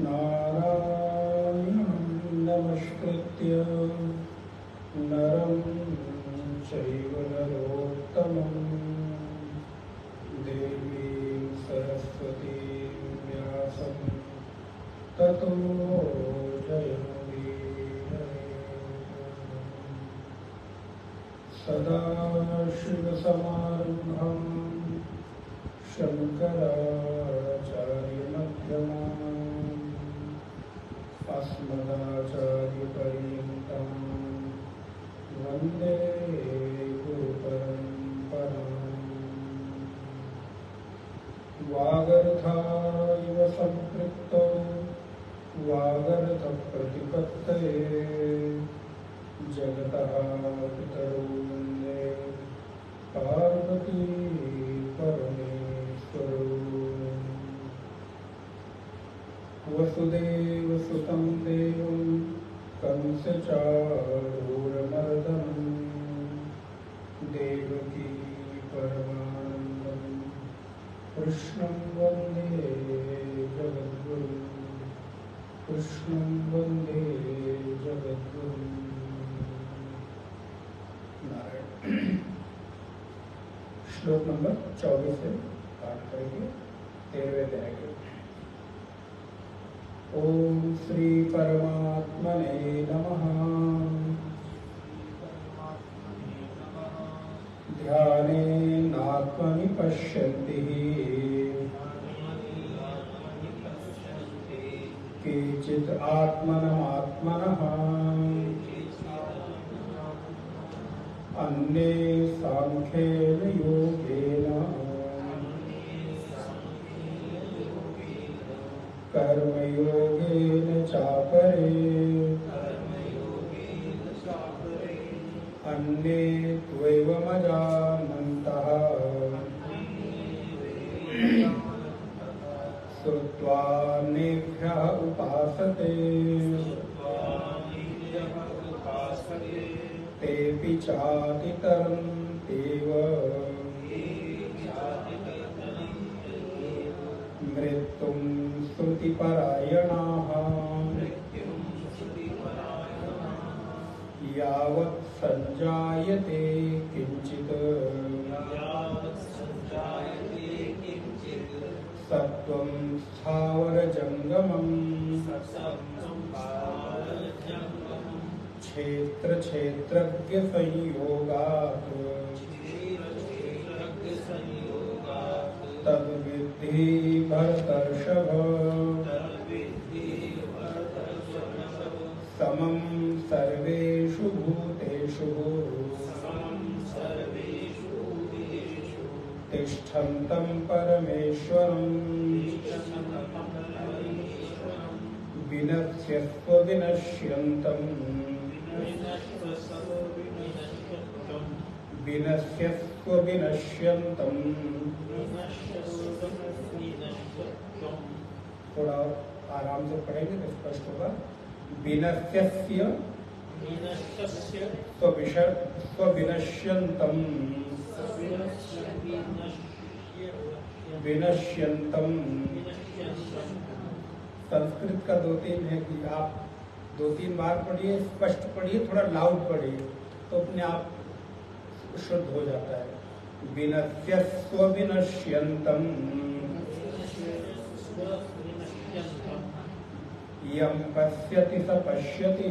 नारायणं नमस्कृत्य नरं चैव नरोत्तमं देवीं सरस्वतीं व्यासं ततो जयमुदीरये। सदाशिवसमारम्भां शङ्कराचार्यमध्यमाम् अस्मदाचार्यपर्यन्तं वन्दे गुरुपरम्पराम्। वागर्धाविव सम्पृक्तौ वागर्धप्रतिपत्तये जगतः पितरौ वन्दे पार्वती परमेश्वरौ। वसुदेवसुतं देवं कंसचारूरमर्दनं देवकी परमानन्दं कृष्णं वन्दे जगद्गुरुं। कृष्णं वन्दे जगद्गुरुं। श्लोक नंबर 24 से पाठ करेंगे 13वें अध्याय के। ओम श्री परमात्मने नमः। ध्यानेनात्मनि पश्यन्ति केचित् आत्मनमात्मनः अन्ये सांख्येन योगेन कर्मयोगेन चापरे अन्ये त्वैवमजानन्तः श्रुत्वान्येभ्यः उपासते तेऽपि चातितरन्त्येव मृत्युं श्रुतिपरायणाः यावत् सञ्जायते किञ्चित् सत्त्वं स्थावरजङ्गमम् क्षेत्रक्षेत्रज्ञसंयोगात् तद्विद्धि भरतर्षभ। समं सर्वेषु भूतेषु तिष्ठन्तं परमेश्वरं विनश्यस्व विनश्यन्तं विनश्यस्व विनश्यन्तं। थोड़ा आराम से पढ़ेंगे तो स्पष्ट होगा। विनश्यस्य स्वविनश्यन्तं विनश्यन्तं। संस्कृत का 2-3 है कि आप 2-3 बार पढ़िए, स्पष्ट पढ़िए, थोड़ा लाउड पढ़िए तो अपने आप शुद्ध हो जाता है। विनश्यस्व विनश्यन्तं यं पश्यति स पश्यति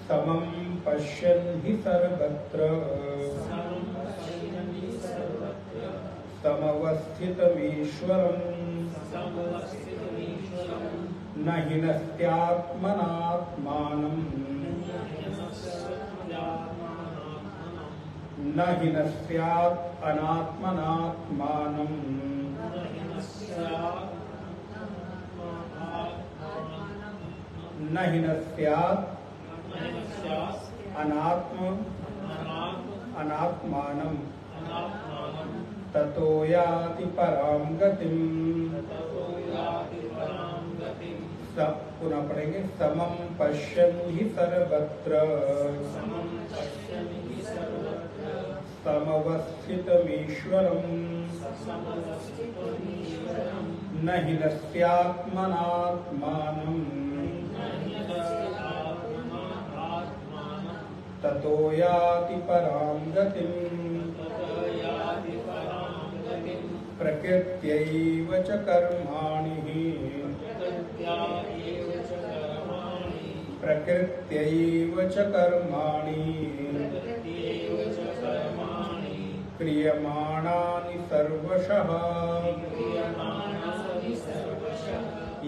समं पश्यन् हि सर्वत्र समवस्थितमीश्वरम् न हिनस्त्यात्मनात्मानं न हिनस्त्यात् अनात्मनात्मानं न हिनस्त्यात् अनात्मानं ततो याति परां गतिम्। सब पुनः पढ़ेंगे। समं पश्यन् हि सर्वत्र समवस्थितमीश्वरम् न हि नस्यात्मनात्मानम् ततो याति परां गतिम् प्रकृत्यैव च कर्माणि प्रकृत्यैव च कर्माणि क्रियमाणानि सर्वशः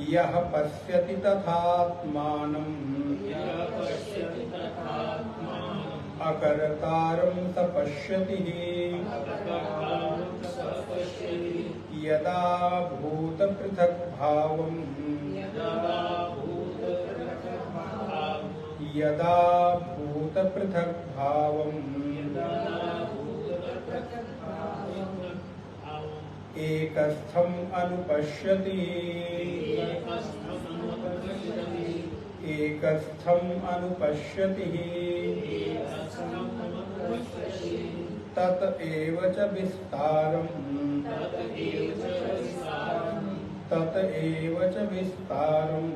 यः पश्यति तथात्मानम् अकर्तारं स पश्यति यदा भूतपृथग्भावम् यदा भूतपृथग्भावम् एकस्थम् अनुपश्यति एकस्थम् अनुपश्यति तत एव च विस्तारम् तत एव च विस्तारम्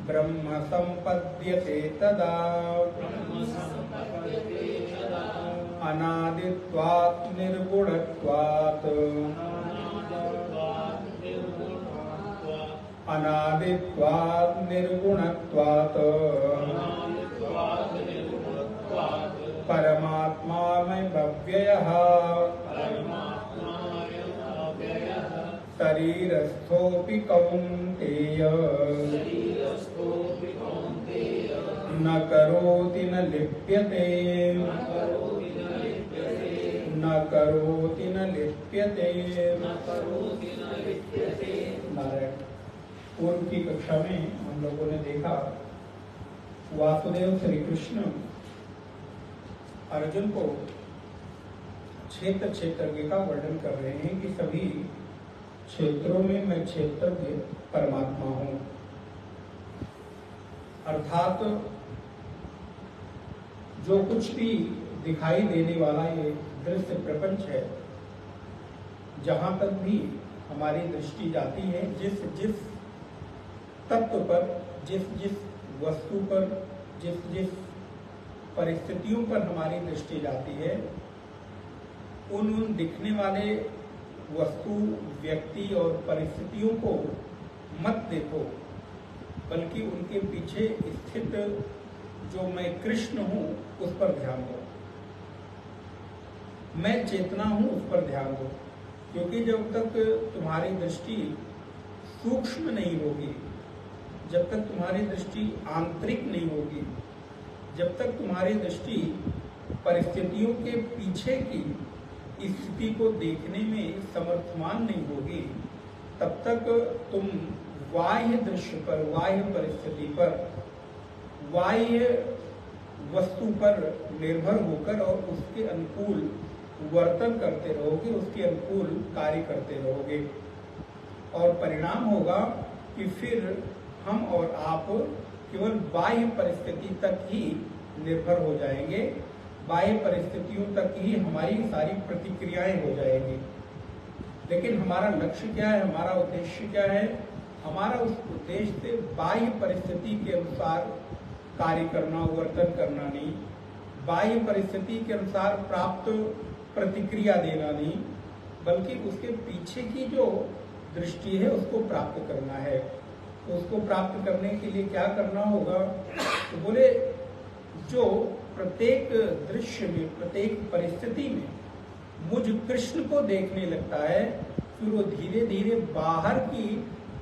ब्रह्म सम्पद्यते तदा अनादित्वात् निर्गुणत्वात् अनादित्वात् निर्गुणत्वात् परमात्मामव्ययः शरीरस्थोऽपि कौन्तेय न करोति न लिप्यते न करोति न लिप्यते। नारायण। पूर्व की कक्षा में हम लोगों ने देखा वासुदेव श्री कृष्ण अर्जुन को क्षेत्र क्षेत्रज्ञ का वर्णन कर रहे हैं कि सभी क्षेत्रों में मैं क्षेत्रज्ञ परमात्मा हूं। अर्थात जो कुछ भी दिखाई देने वाला ये दृश्य प्रपंच है, जहां तक भी हमारी दृष्टि जाती है, जिस जिस तत्व पर, जिस जिस वस्तु पर, जिस जिस परिस्थितियों पर हमारी दृष्टि जाती है, उन दिखने वाले वस्तु, व्यक्ति और परिस्थितियों को मत देखो, बल्कि उनके पीछे स्थित जो मैं कृष्ण हूं उस पर ध्यान दो, मैं चेतना हूं उस पर ध्यान दो। क्योंकि जब तक तुम्हारी दृष्टि सूक्ष्म नहीं होगी, जब तक तुम्हारी दृष्टि आंतरिक नहीं होगी, जब तक तुम्हारी दृष्टि परिस्थितियों के पीछे की स्थिति को देखने में समर्थमान नहीं होगी, तब तक तुम बाह्य दृश्य पर, बाह्य परिस्थिति पर, बाह्य वस्तु पर निर्भर होकर और उसके अनुकूल वर्तन करते रहोगे, उसके अनुकूल कार्य करते रहोगे, और परिणाम होगा कि फिर हम और आप केवल बाह्य परिस्थिति तक ही निर्भर हो जाएंगे, बाह्य परिस्थितियों तक ही हमारी सारी प्रतिक्रियाएं हो जाएंगी। लेकिन हमारा लक्ष्य क्या है, हमारा उद्देश्य क्या है? हमारा उस उद्देश्य से बाह्य परिस्थिति के अनुसार कार्य करना, वर्तन करना नहीं, बाह्य परिस्थिति के अनुसार प्राप्त प्रतिक्रिया देना नहीं, बल्कि उसके पीछे की जो दृष्टि है उसको प्राप्त करना है। तो उसको प्राप्त करने के लिए क्या करना होगा? तो बोले जो प्रत्येक दृश्य में, प्रत्येक परिस्थिति में मुझ कृष्ण को देखने लगता है, फिर वो धीरे धीरे बाहर की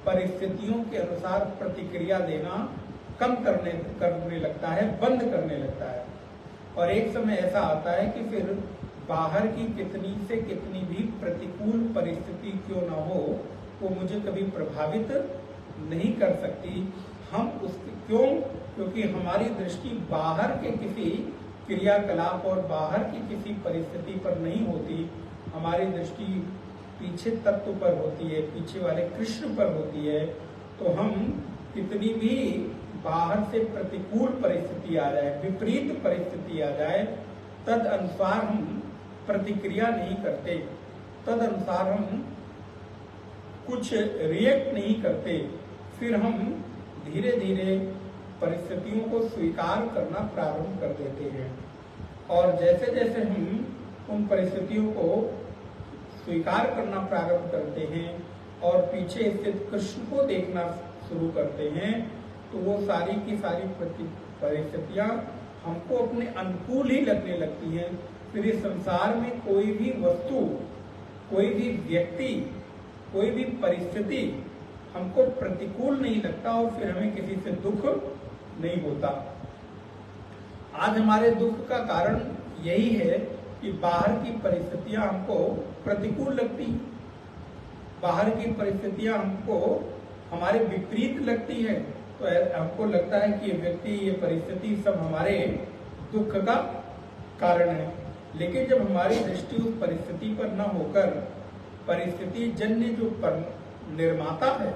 परिस्थितियों के अनुसार प्रतिक्रिया देना कम करने लगता है, बंद करने लगता है। और एक समय ऐसा आता है कि फिर बाहर की कितनी से कितनी भी प्रतिकूल परिस्थिति क्यों ना हो, वो मुझे कभी प्रभावित नहीं कर सकती। हम उसके क्यों? क्योंकि हमारी दृष्टि बाहर के किसी क्रियाकलाप और बाहर की किसी परिस्थिति पर नहीं होती, हमारी दृष्टि पीछे तत्व पर होती है, पीछे वाले कृष्ण पर होती है। तो हम कितनी भी बाहर से प्रतिकूल परिस्थिति आ जाए, विपरीत परिस्थिति आ जाए, तद अनुसार हम प्रतिक्रिया नहीं करते, तद अनुसार हम कुछ रिएक्ट नहीं करते, फिर हम धीरे धीरे परिस्थितियों को स्वीकार करना प्रारंभ कर देते हैं। और जैसे जैसे हम उन परिस्थितियों को स्वीकार करना प्रारंभ करते हैं और पीछे स्थित कृष्ण को देखना शुरू करते हैं, तो वो सारी की सारी परिस्थितियां हमको अपने अनुकूल ही लगने लगती हैं। फिर इस संसार में कोई भी वस्तु, कोई भी व्यक्ति, कोई भी परिस्थिति हमको प्रतिकूल नहीं लगता और फिर हमें किसी से दुख नहीं होता। आज हमारे दुख का कारण यही है कि बाहर की परिस्थितियां हमको प्रतिकूल लगती, बाहर की परिस्थितियां हमको हमारे विपरीत लगती है, तो हमको लगता है कि ये व्यक्ति, ये परिस्थिति सब हमारे दुख का कारण है। लेकिन जब हमारी दृष्टि उस परिस्थिति पर न होकर परिस्थिति जन्य जो निर्माता है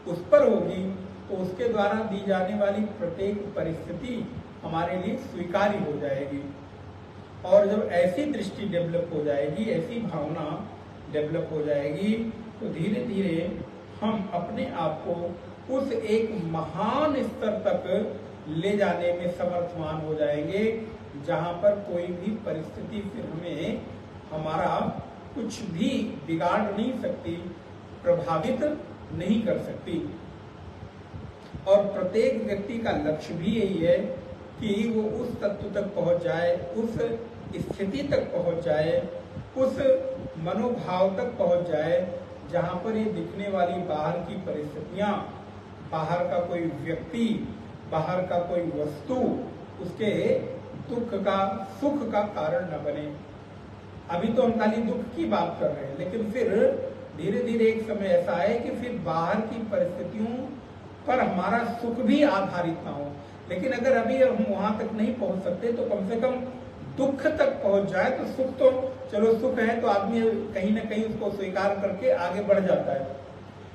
उस पर होगी, तो उसके द्वारा दी जाने वाली प्रत्येक परिस्थिति हमारे लिए स्वीकार्य हो जाएगी। और जब ऐसी दृष्टि डेवलप हो जाएगी, ऐसी भावना डेवलप हो जाएगी, तो धीरे धीरे हम अपने आप को उस एक महान स्तर तक ले जाने में समर्थवान हो जाएंगे, जहां पर कोई भी परिस्थिति फिर हमें हमारा कुछ भी बिगाड़ नहीं सकती, प्रभावित नहीं कर सकती। और प्रत्येक व्यक्ति का लक्ष्य भी यही है कि वो उस तत्व तक पहुंच जाए, उस स्थिति तक पहुंच जाए, उस मनोभाव तक पहुंच जाए जहां पर ये दिखने वाली बाहर की परिस्थितियां, बाहर का कोई व्यक्ति, बाहर का कोई वस्तु उसके दुख का, सुख का कारण न बने। अभी तो हम खाली दुख की बात कर रहे हैं, लेकिन फिर धीरे धीरे एक समय ऐसा है कि फिर बाहर की परिस्थितियों पर हमारा सुख भी आधारित ना हो। लेकिन अगर अभी हम वहां तक नहीं पहुंच सकते, तो कम से कम दुख तक पहुंच जाए तो सुख तो चलो, सुख है तो आदमी कहीं ना कहीं उसको स्वीकार करके आगे बढ़ जाता है।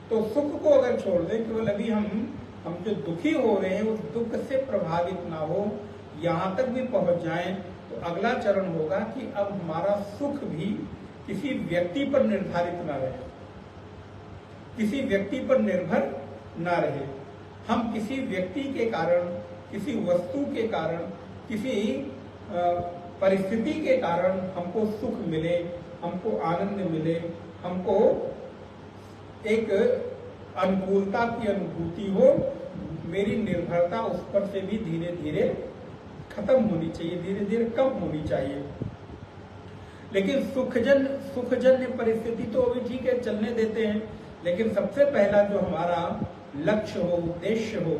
तो सुख को अगर छोड़ दें, केवल अभी हम जो दुखी हो रहे हैं उस दुख से प्रभावित ना हो, यहाँ तक भी पहुंच जाएं, तो अगला चरण होगा कि अब हमारा सुख भी किसी व्यक्ति पर निर्धारित ना रहे, किसी व्यक्ति पर निर्भर ना रहे। हम किसी व्यक्ति के कारण, किसी वस्तु के कारण, किसी परिस्थिति के कारण हमको सुख मिले, हमको आनंद मिले, हमको एक अनुकूलता की अनुभूति हो, मेरी निर्भरता उस पर से भी धीरे धीरे खत्म होनी चाहिए, धीरे धीरे कम होनी चाहिए। लेकिन सुखजन्य परिस्थिति तो अभी ठीक है, चलने देते हैं, लेकिन सबसे पहला जो हमारा लक्ष्य हो, उद्देश्य हो,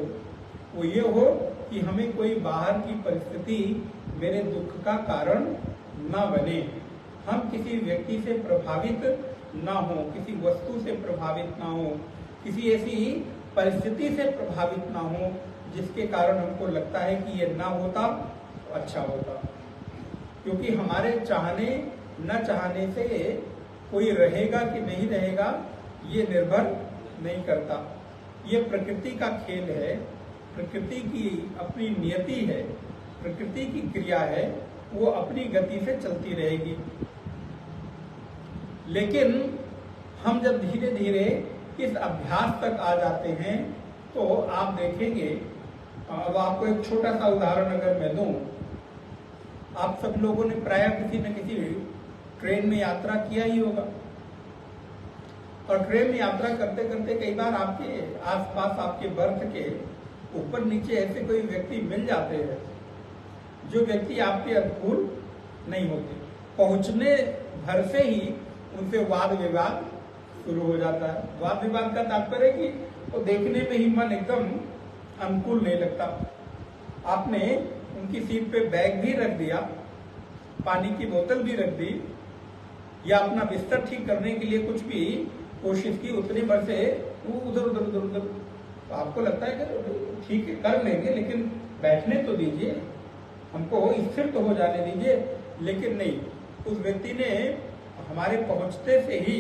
वो ये हो कि हमें कोई बाहर की परिस्थिति मेरे दुख का कारण ना बने, हम किसी व्यक्ति से प्रभावित ना हो, किसी वस्तु से प्रभावित ना हो, किसी ऐसी परिस्थिति से प्रभावित ना हो जिसके कारण हमको लगता है कि ये ना होता तो अच्छा होता। क्योंकि हमारे चाहने न चाहने से कोई रहेगा कि नहीं रहेगा ये निर्भर नहीं करता। ये प्रकृति का खेल है, प्रकृति की अपनी नियति है, प्रकृति की क्रिया है, वो अपनी गति से चलती रहेगी। लेकिन हम जब धीरे धीरे इस अभ्यास तक आ जाते हैं, तो आप देखेंगे, अब आपको एक छोटा सा उदाहरण अगर मैं दूं, आप सब लोगों ने प्रायः किसी न किसी ट्रेन में यात्रा किया ही होगा, और ट्रेन में यात्रा करते करते कई बार आपके आसपास, आपके बर्थ के ऊपर नीचे ऐसे कोई व्यक्ति मिल जाते हैं जो व्यक्ति आपके अनुकूल नहीं होते। पहुंचने भर से ही उनसे वाद विवाद शुरू हो जाता है। वाद विवाद का तात्पर्य कि वो देखने में ही मन एकदम अनुकूल नहीं लगता। आपने उनकी सीट पे बैग भी रख दिया, पानी की बोतल भी रख दी, या अपना बिस्तर ठीक करने के लिए कुछ भी कोशिश की, उतने भर से वो उधर तो आपको लगता है कि ठीक है कर लेंगे, लेकिन बैठने तो दीजिए, हमको स्थिर तो हो जाने दीजिए। लेकिन नहीं, उस व्यक्ति ने हमारे पहुंचते से ही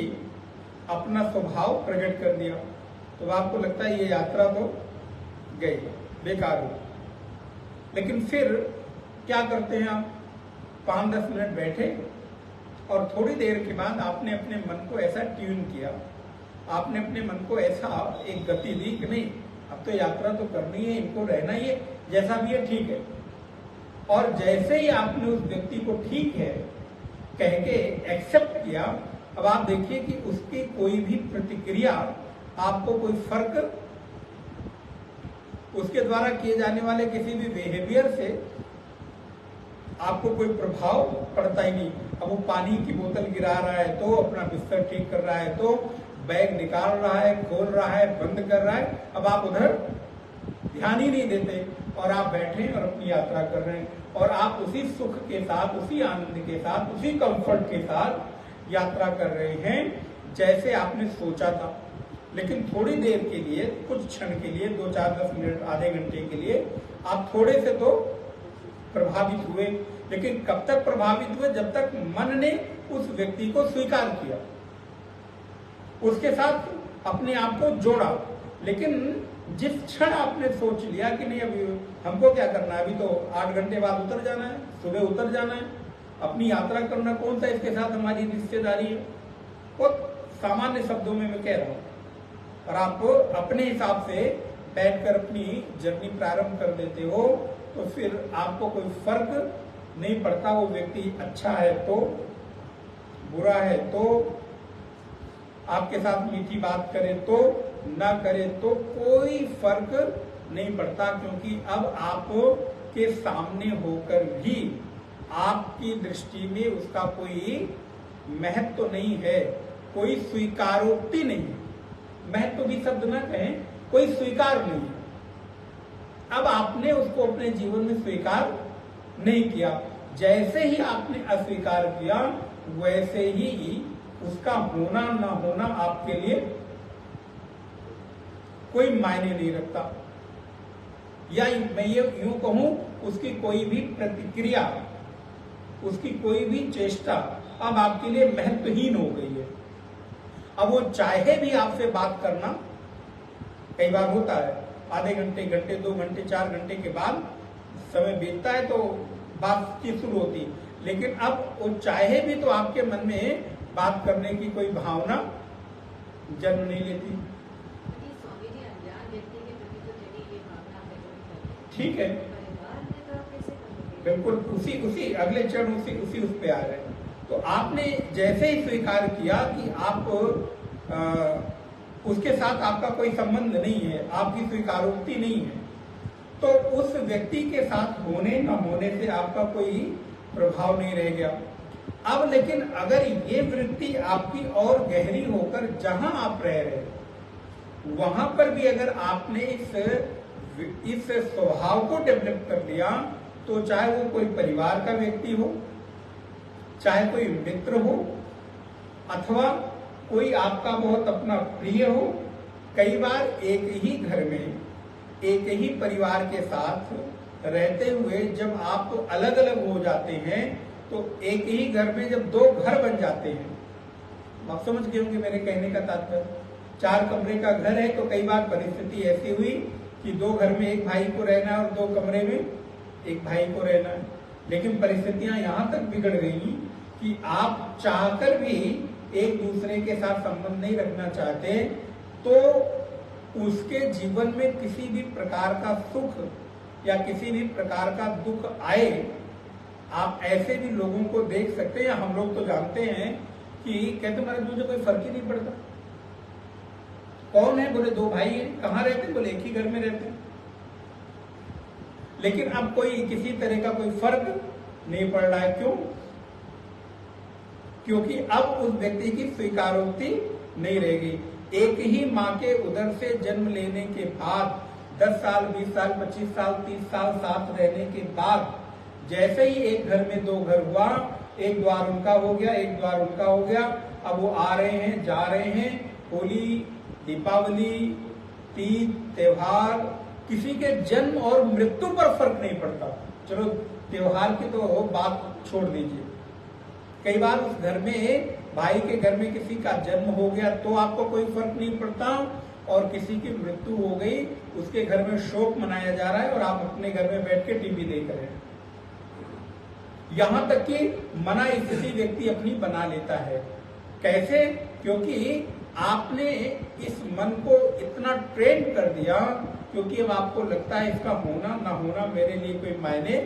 अपना स्वभाव प्रकट कर दिया, तो आपको लगता है ये यात्रा तो गई, बेकार हो। लेकिन फिर क्या करते हैं आप, 5-10 मिनट बैठे और थोड़ी देर के बाद आपने अपने मन को ऐसा ट्यून किया, आपने अपने मन को ऐसा एक गति दी कि नहीं अब तो यात्रा तो करनी है, इनको रहना ही है, जैसा भी है ठीक है। और जैसे ही आपने उस व्यक्ति को ठीक है कह के एक्सेप्ट किया, अब आप देखिए कि उसकी कोई भी प्रतिक्रिया, आपको कोई फर्क, उसके द्वारा किए जाने वाले किसी भी बिहेवियर से आपको कोई प्रभाव पड़ता ही नहीं। अब वो पानी की बोतल गिरा रहा है तो, अपना बिस्तर ठीक कर रहा है तो, बैग निकाल रहा है, खोल रहा है, बंद कर रहा है, अब आप उधर ध्यान ही नहीं देते और आप बैठे और अपनी यात्रा कर रहे हैं और आप उसी सुख के साथ, उसी आनंद के साथ, उसी कंफर्ट के साथ यात्रा कर रहे हैं जैसे आपने सोचा था। लेकिन थोड़ी देर के लिए, कुछ क्षण के लिए, 2-4-10 मिनट, आधे घंटे के लिए आप थोड़े से तो प्रभावित हुए, लेकिन कब तक प्रभावित हुए, जब तक मन ने उस व्यक्ति को स्वीकार किया, उसके साथ अपने आप को जोड़ा। लेकिन जिस क्षण आपने सोच लिया कि नहीं अभी हमको क्या करना है, अभी तो 8 घंटे बाद उतर जाना है, सुबह उतर जाना है, अपनी यात्रा करना, कौन सा इसके साथ हमारी रिश्तेदारी है, वो सामान्य शब्दों में मैं कह रहा हूं, और आप अपने हिसाब से बैठकर अपनी जर्नी प्रारंभ कर देते हो, तो फिर आपको कोई फर्क नहीं पड़ता वो व्यक्ति अच्छा है तो, बुरा है तो, आपके साथ मीठी बात करे तो, ना करे तो, कोई फर्क नहीं पड़ता, क्योंकि अब आप के सामने होकर भी आपकी दृष्टि में उसका कोई महत्व तो नहीं है, कोई स्वीकारोक्ति नहीं है, महत्व भी शब्द ना कहें, कोई स्वीकार नहीं है। अब आपने उसको अपने जीवन में स्वीकार नहीं किया, जैसे ही आपने अस्वीकार किया वैसे ही उसका होना ना होना आपके लिए कोई मायने नहीं रखता, या मैं ये यूं कहूं, उसकी कोई भी प्रतिक्रिया, उसकी कोई भी चेष्टा अब आपके लिए महत्वहीन हो गई है। अब वो चाहे भी आपसे बात करना, कई बार होता है आधे घंटे, 2 घंटे, 4 घंटे के बाद समय बीतता है तो बातचीत शुरू होती, लेकिन अब वो चाहे भी तो आपके मन में बात करने की कोई भावना जन्म नहीं लेती। ठीक है, बिल्कुल उसी अगले चरण उसी उस पे आ रहे हैं। तो आपने जैसे ही स्वीकार किया कि आप उसके साथ आपका कोई संबंध नहीं है, आपकी स्वीकारोक्ति नहीं है, तो उस व्यक्ति के साथ होने न होने से आपका कोई प्रभाव नहीं रह गया। अब लेकिन अगर ये वृत्ति आपकी और गहरी होकर जहां आप रह रहे वहां पर भी अगर आपने इस स्वभाव को डेवलप कर लिया, तो चाहे वो कोई परिवार का व्यक्ति हो, चाहे कोई मित्र हो, अथवा कोई आपका बहुत अपना प्रिय हो, कई बार एक ही घर में, एक ही परिवार के साथ रहते हुए जब आप अलग अलग हो जाते हैं, तो एक ही घर में जब 2 घर बन जाते हैं, आप समझ गए होंगे मेरे कहने का तात्पर्य। 4 कमरे का घर है तो कई बार परिस्थिति ऐसी हुई कि 2 घर में एक भाई को रहना है और 2 कमरे में एक भाई को रहना है, लेकिन परिस्थितियां यहां तक बिगड़ गई कि आप चाहकर भी एक दूसरे के साथ संबंध नहीं रखना चाहते, तो उसके जीवन में किसी भी प्रकार का सुख या किसी भी प्रकार का दुख आए, आप ऐसे भी लोगों को देख सकते हैं। हम लोग तो जानते हैं कि कहते महाराज मुझे कोई फर्क ही नहीं पड़ता, कौन है, बोले 2 भाई हैं, कहाँ रहते हैं, बोले एक ही घर में रहते हैं, लेकिन अब कोई किसी तरह का कोई फर्क नहीं पड़ रहा है। क्यों? क्योंकि अब उस व्यक्ति की स्वीकारोक्ति नहीं रह गई। एक ही माँ के उदर से जन्म लेने के बाद 10 साल, 20 साल, 25 साल, 30 साल साथ रहने के बाद जैसे ही एक घर में 2 घर हुआ, एक द्वार उनका हो गया, एक द्वार उनका हो गया, अब वो आ रहे हैं, जा रहे हैं, होली, दीपावली, तीज, त्योहार, किसी के जन्म और मृत्यु पर फर्क नहीं पड़ता। चलो त्योहार की तो बात छोड़ दीजिए, कई बार उस घर में, भाई के घर में किसी का जन्म हो गया तो आपको कोई फर्क नहीं पड़ता, और किसी की मृत्यु हो गई, उसके घर में शोक मनाया जा रहा है और आप अपने घर में बैठ के टीवी देख रहे हैं। यहां तक कि मना स्थिति व्यक्ति अपनी बना लेता है। कैसे? क्योंकि आपने इस मन को इतना ट्रेन कर दिया, क्योंकि अब आपको लगता है इसका होना ना होना मेरे लिए कोई मायने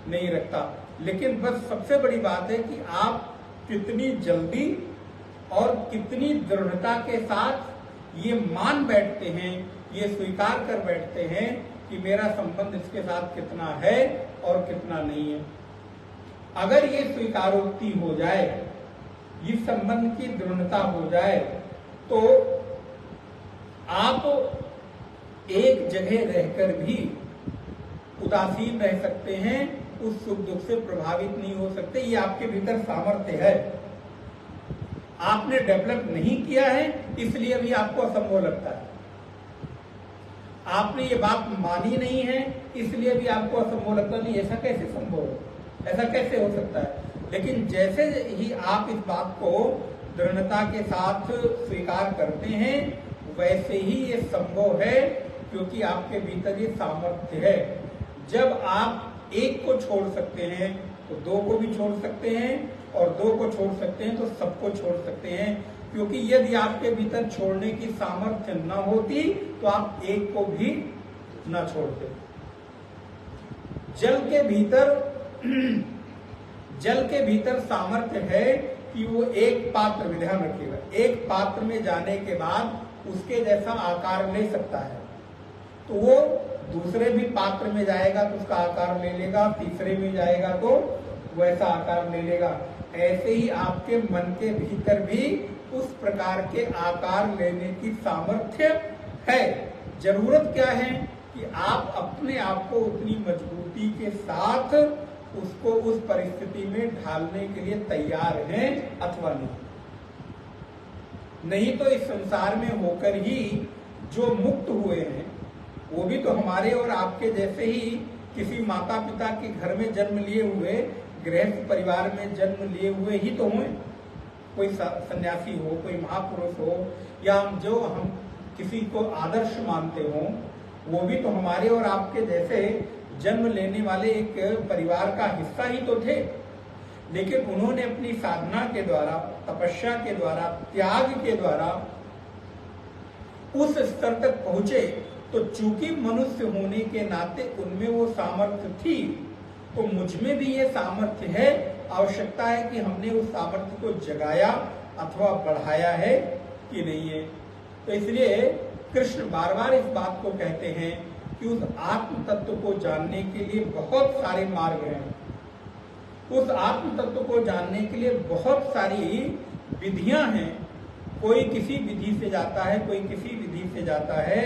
नहीं रखता। लेकिन बस सबसे बड़ी बात है कि आप कितनी जल्दी और कितनी दृढ़ता के साथ ये मान बैठते हैं, ये स्वीकार कर बैठते हैं कि मेरा संबंध इसके साथ कितना है और कितना नहीं है। अगर ये स्वीकारोक्ति हो जाए, इस संबंध की दृढ़ता हो जाए, तो आप एक जगह रहकर भी उदासीन रह सकते हैं, उस सुख दुख से प्रभावित नहीं हो सकते। ये आपके भीतर सामर्थ्य है। आपने डेवलप नहीं किया है, इसलिए भी आपको असंभव लगता है। आपने ये बात मानी नहीं है, इसलिए भी आपको असंभव लगता नहीं। ऐसा कैसे संभव हो, ऐसा कैसे हो सकता है? लेकिन जैसे ही आप इस बात को दृढ़ता के साथ स्वीकार करते हैं, वैसे ही ये संभव है, क्योंकि आपके भीतर ये सामर्थ्य है। जब आप एक को छोड़ सकते हैं तो दो को भी छोड़ सकते हैं, और दो को छोड़ सकते हैं तो सबको छोड़ सकते हैं। क्योंकि यदि आपके भीतर छोड़ने की सामर्थ्य न होती तो आप एक को भी न छोड़ते। जल के भीतर सामर्थ्य है कि वो एक पात्र में, ध्यान रखिएगा, एक पात्र में जाने के बाद उसके जैसा आकार ले सकता है। तो वो दूसरे भी पात्र में जाएगा तो उसका आकार ले लेगा, तीसरे में जाएगा तो वैसा आकार ले लेगा। ऐसे ही आपके मन के भीतर भी उस प्रकार के आकार लेने की सामर्थ्य है। जरूरत क्या है कि आप अपने आप को उतनी मजबूती के साथ उसको उस परिस्थिति में ढालने के लिए तैयार हैं अथवा नहीं। नहीं तो इस संसार में होकर ही जो मुक्त हुए हैं, वो भी तो हमारे और आपके जैसे ही किसी माता पिता के घर में जन्म लिए हुए, गृहस्थ परिवार में जन्म लिए हुए ही तो हुए। कोई सन्यासी हो, कोई महापुरुष हो, या हम किसी को आदर्श मानते हो, वो भी तो हमारे और आपके जैसे जन्म लेने वाले एक परिवार का हिस्सा ही तो थे। लेकिन उन्होंने अपनी साधना के द्वारा, तपस्या के द्वारा, त्याग के द्वारा उस स्तर तक पहुंचे। तो चूंकि मनुष्य होने के नाते उनमें वो सामर्थ्य थी, तो मुझमें भी ये सामर्थ्य है। आवश्यकता है कि हमने उस सामर्थ्य को जगाया अथवा बढ़ाया है कि नहीं है। तो इसलिए कृष्ण बार बार इस बात को कहते हैं कि उस आत्म तत्व को जानने के लिए बहुत सारे मार्ग हैं। उस आत्म तत्व को जानने के लिए बहुत सारी विधियां हैं। कोई किसी विधि से जाता है, कोई किसी विधि से जाता है।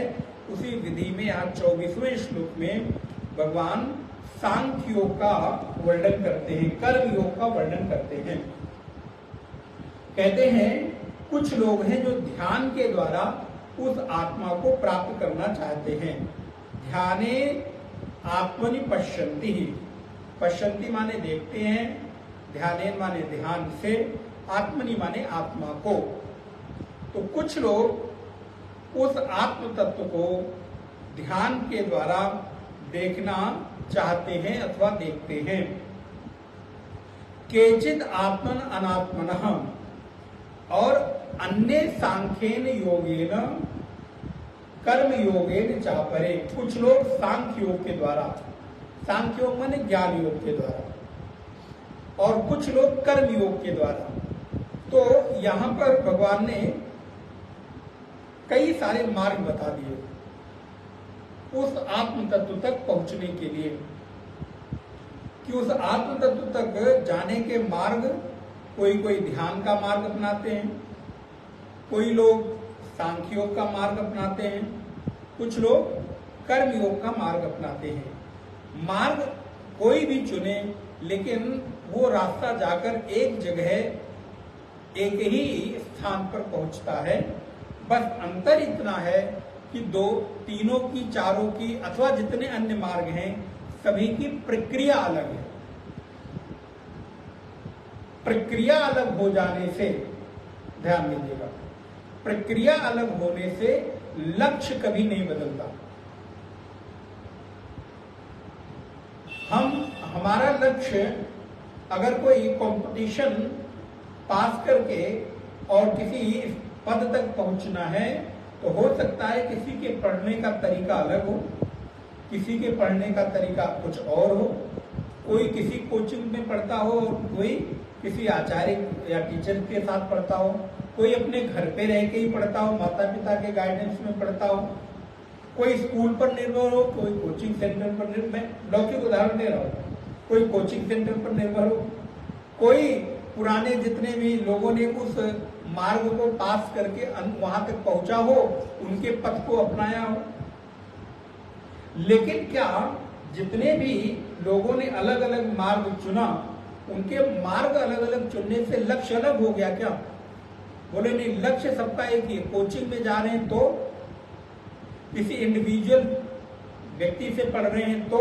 उसी विधि में आज 24वें श्लोक में भगवान सांख्य योग का वर्णन करते हैं, कर्म योग का वर्णन करते हैं। कहते हैं कुछ लोग हैं जो ध्यान के द्वारा उस आत्मा को प्राप्त करना चाहते हैं। ध्याने आत्मनि पश्यन्ति ही, पश्यन्ति माने देखते हैं, ध्याने माने ध्यान से, आत्मनि माने आत्मा को। तो कुछ लोग उस आत्म तत्व को ध्यान के द्वारा देखना चाहते हैं अथवा देखते हैं। केचित आत्मन अनात्मनः, और अन्य सांख्येन योगेन कर्म योगेन चापरे। कुछ लोग सांख्य योग के द्वारा, सांख्य योग माने ज्ञान योग के द्वारा, और कुछ लोग कर्म योग के द्वारा। तो यहां पर भगवान ने कई सारे मार्ग बता दिए उस आत्म तत्व तक पहुंचने के लिए। कि उस आत्म तत्व तक जाने के मार्ग, कोई कोई ध्यान का मार्ग अपनाते हैं, कोई लोग सांख्य योग का मार्ग अपनाते हैं, कुछ लोग कर्म योग का मार्ग अपनाते हैं। मार्ग कोई भी चुने, लेकिन वो रास्ता जाकर एक जगह, एक ही स्थान पर पहुंचता है। बस अंतर इतना है कि दो, तीनों की, चारों की, अथवा जितने अन्य मार्ग हैं, सभी की प्रक्रिया अलग है। प्रक्रिया अलग हो जाने से, ध्यान दीजिएगा, प्रक्रिया अलग होने से लक्ष्य कभी नहीं बदलता। हमारा लक्ष्य अगर कोई कंपटीशन पास करके और किसी पद तक पहुंचना है तो हो सकता है किसी के पढ़ने का तरीका अलग हो, किसी के पढ़ने का तरीका कुछ और हो, कोई किसी कोचिंग में पढ़ता हो, कोई किसी आचार्य या टीचर के साथ पढ़ता हो, कोई अपने घर पे रह के ही पढ़ता हो, माता पिता के गाइडेंस में पढ़ता हो, कोई स्कूल पर निर्भर हो, कोई कोचिंग सेंटर पर निर्भर, मैं लौकिक उदाहरण दे रहा हूँ, कोई कोचिंग सेंटर पर निर्भर हो, कोई पुराने जितने भी लोगों ने उस मार्ग को पास करके वहां तक पहुंचा हो, उनके पथ को अपनाया हो। लेकिन क्या जितने भी लोगों ने अलग अलग मार्ग चुना, उनके मार्ग अलग अलग चुनने से लक्ष्य अलग हो गया क्या? बोले नहीं, लक्ष्य सबका एक ही है। कोचिंग में जा रहे हैं तो, किसी इंडिविजुअल व्यक्ति से पढ़ रहे हैं तो,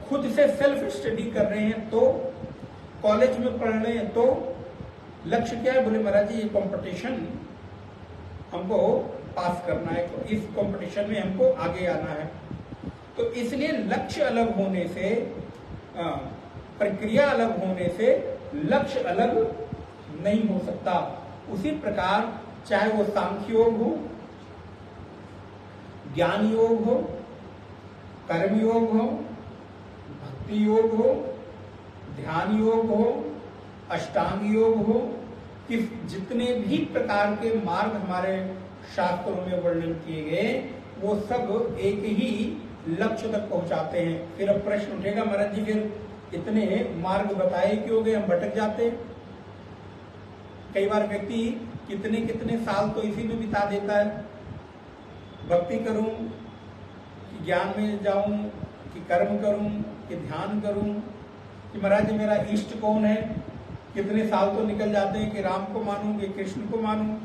खुद से सेल्फ स्टडी कर रहे हैं तो, कॉलेज में पढ़ रहे हैं तो, लक्ष्य क्या है? बोले महाराज जी ये कंपटीशन हमको पास करना है, तो इस कंपटीशन में हमको आगे आना है। तो इसलिए लक्ष्य अलग होने से, प्रक्रिया अलग होने से लक्ष्य अलग नहीं हो सकता। उसी प्रकार चाहे वो सांख्य योग हो, ज्ञान योग हो, कर्म योग हो, भक्ति योग हो, ध्यान योग हो, अष्टांग योग हो, किस जितने भी प्रकार के मार्ग हमारे शास्त्रों में वर्णन किए गए, वो सब एक ही लक्ष्य तक पहुंचाते हैं। फिर अब प्रश्न उठेगा महाराज जी फिर इतने मार्ग बताए क्यों गए, हम भटक जाते हैं। कई बार व्यक्ति कितने कितने साल तो इसी में बिता देता है, भक्ति करूं कि ज्ञान में जाऊं कि कर्म करूं कि ध्यान करूं कि महाराज जी मेरा इष्ट कौन है, कितने साल तो निकल जाते हैं कि राम को मानूं कि कृष्ण को मानूं,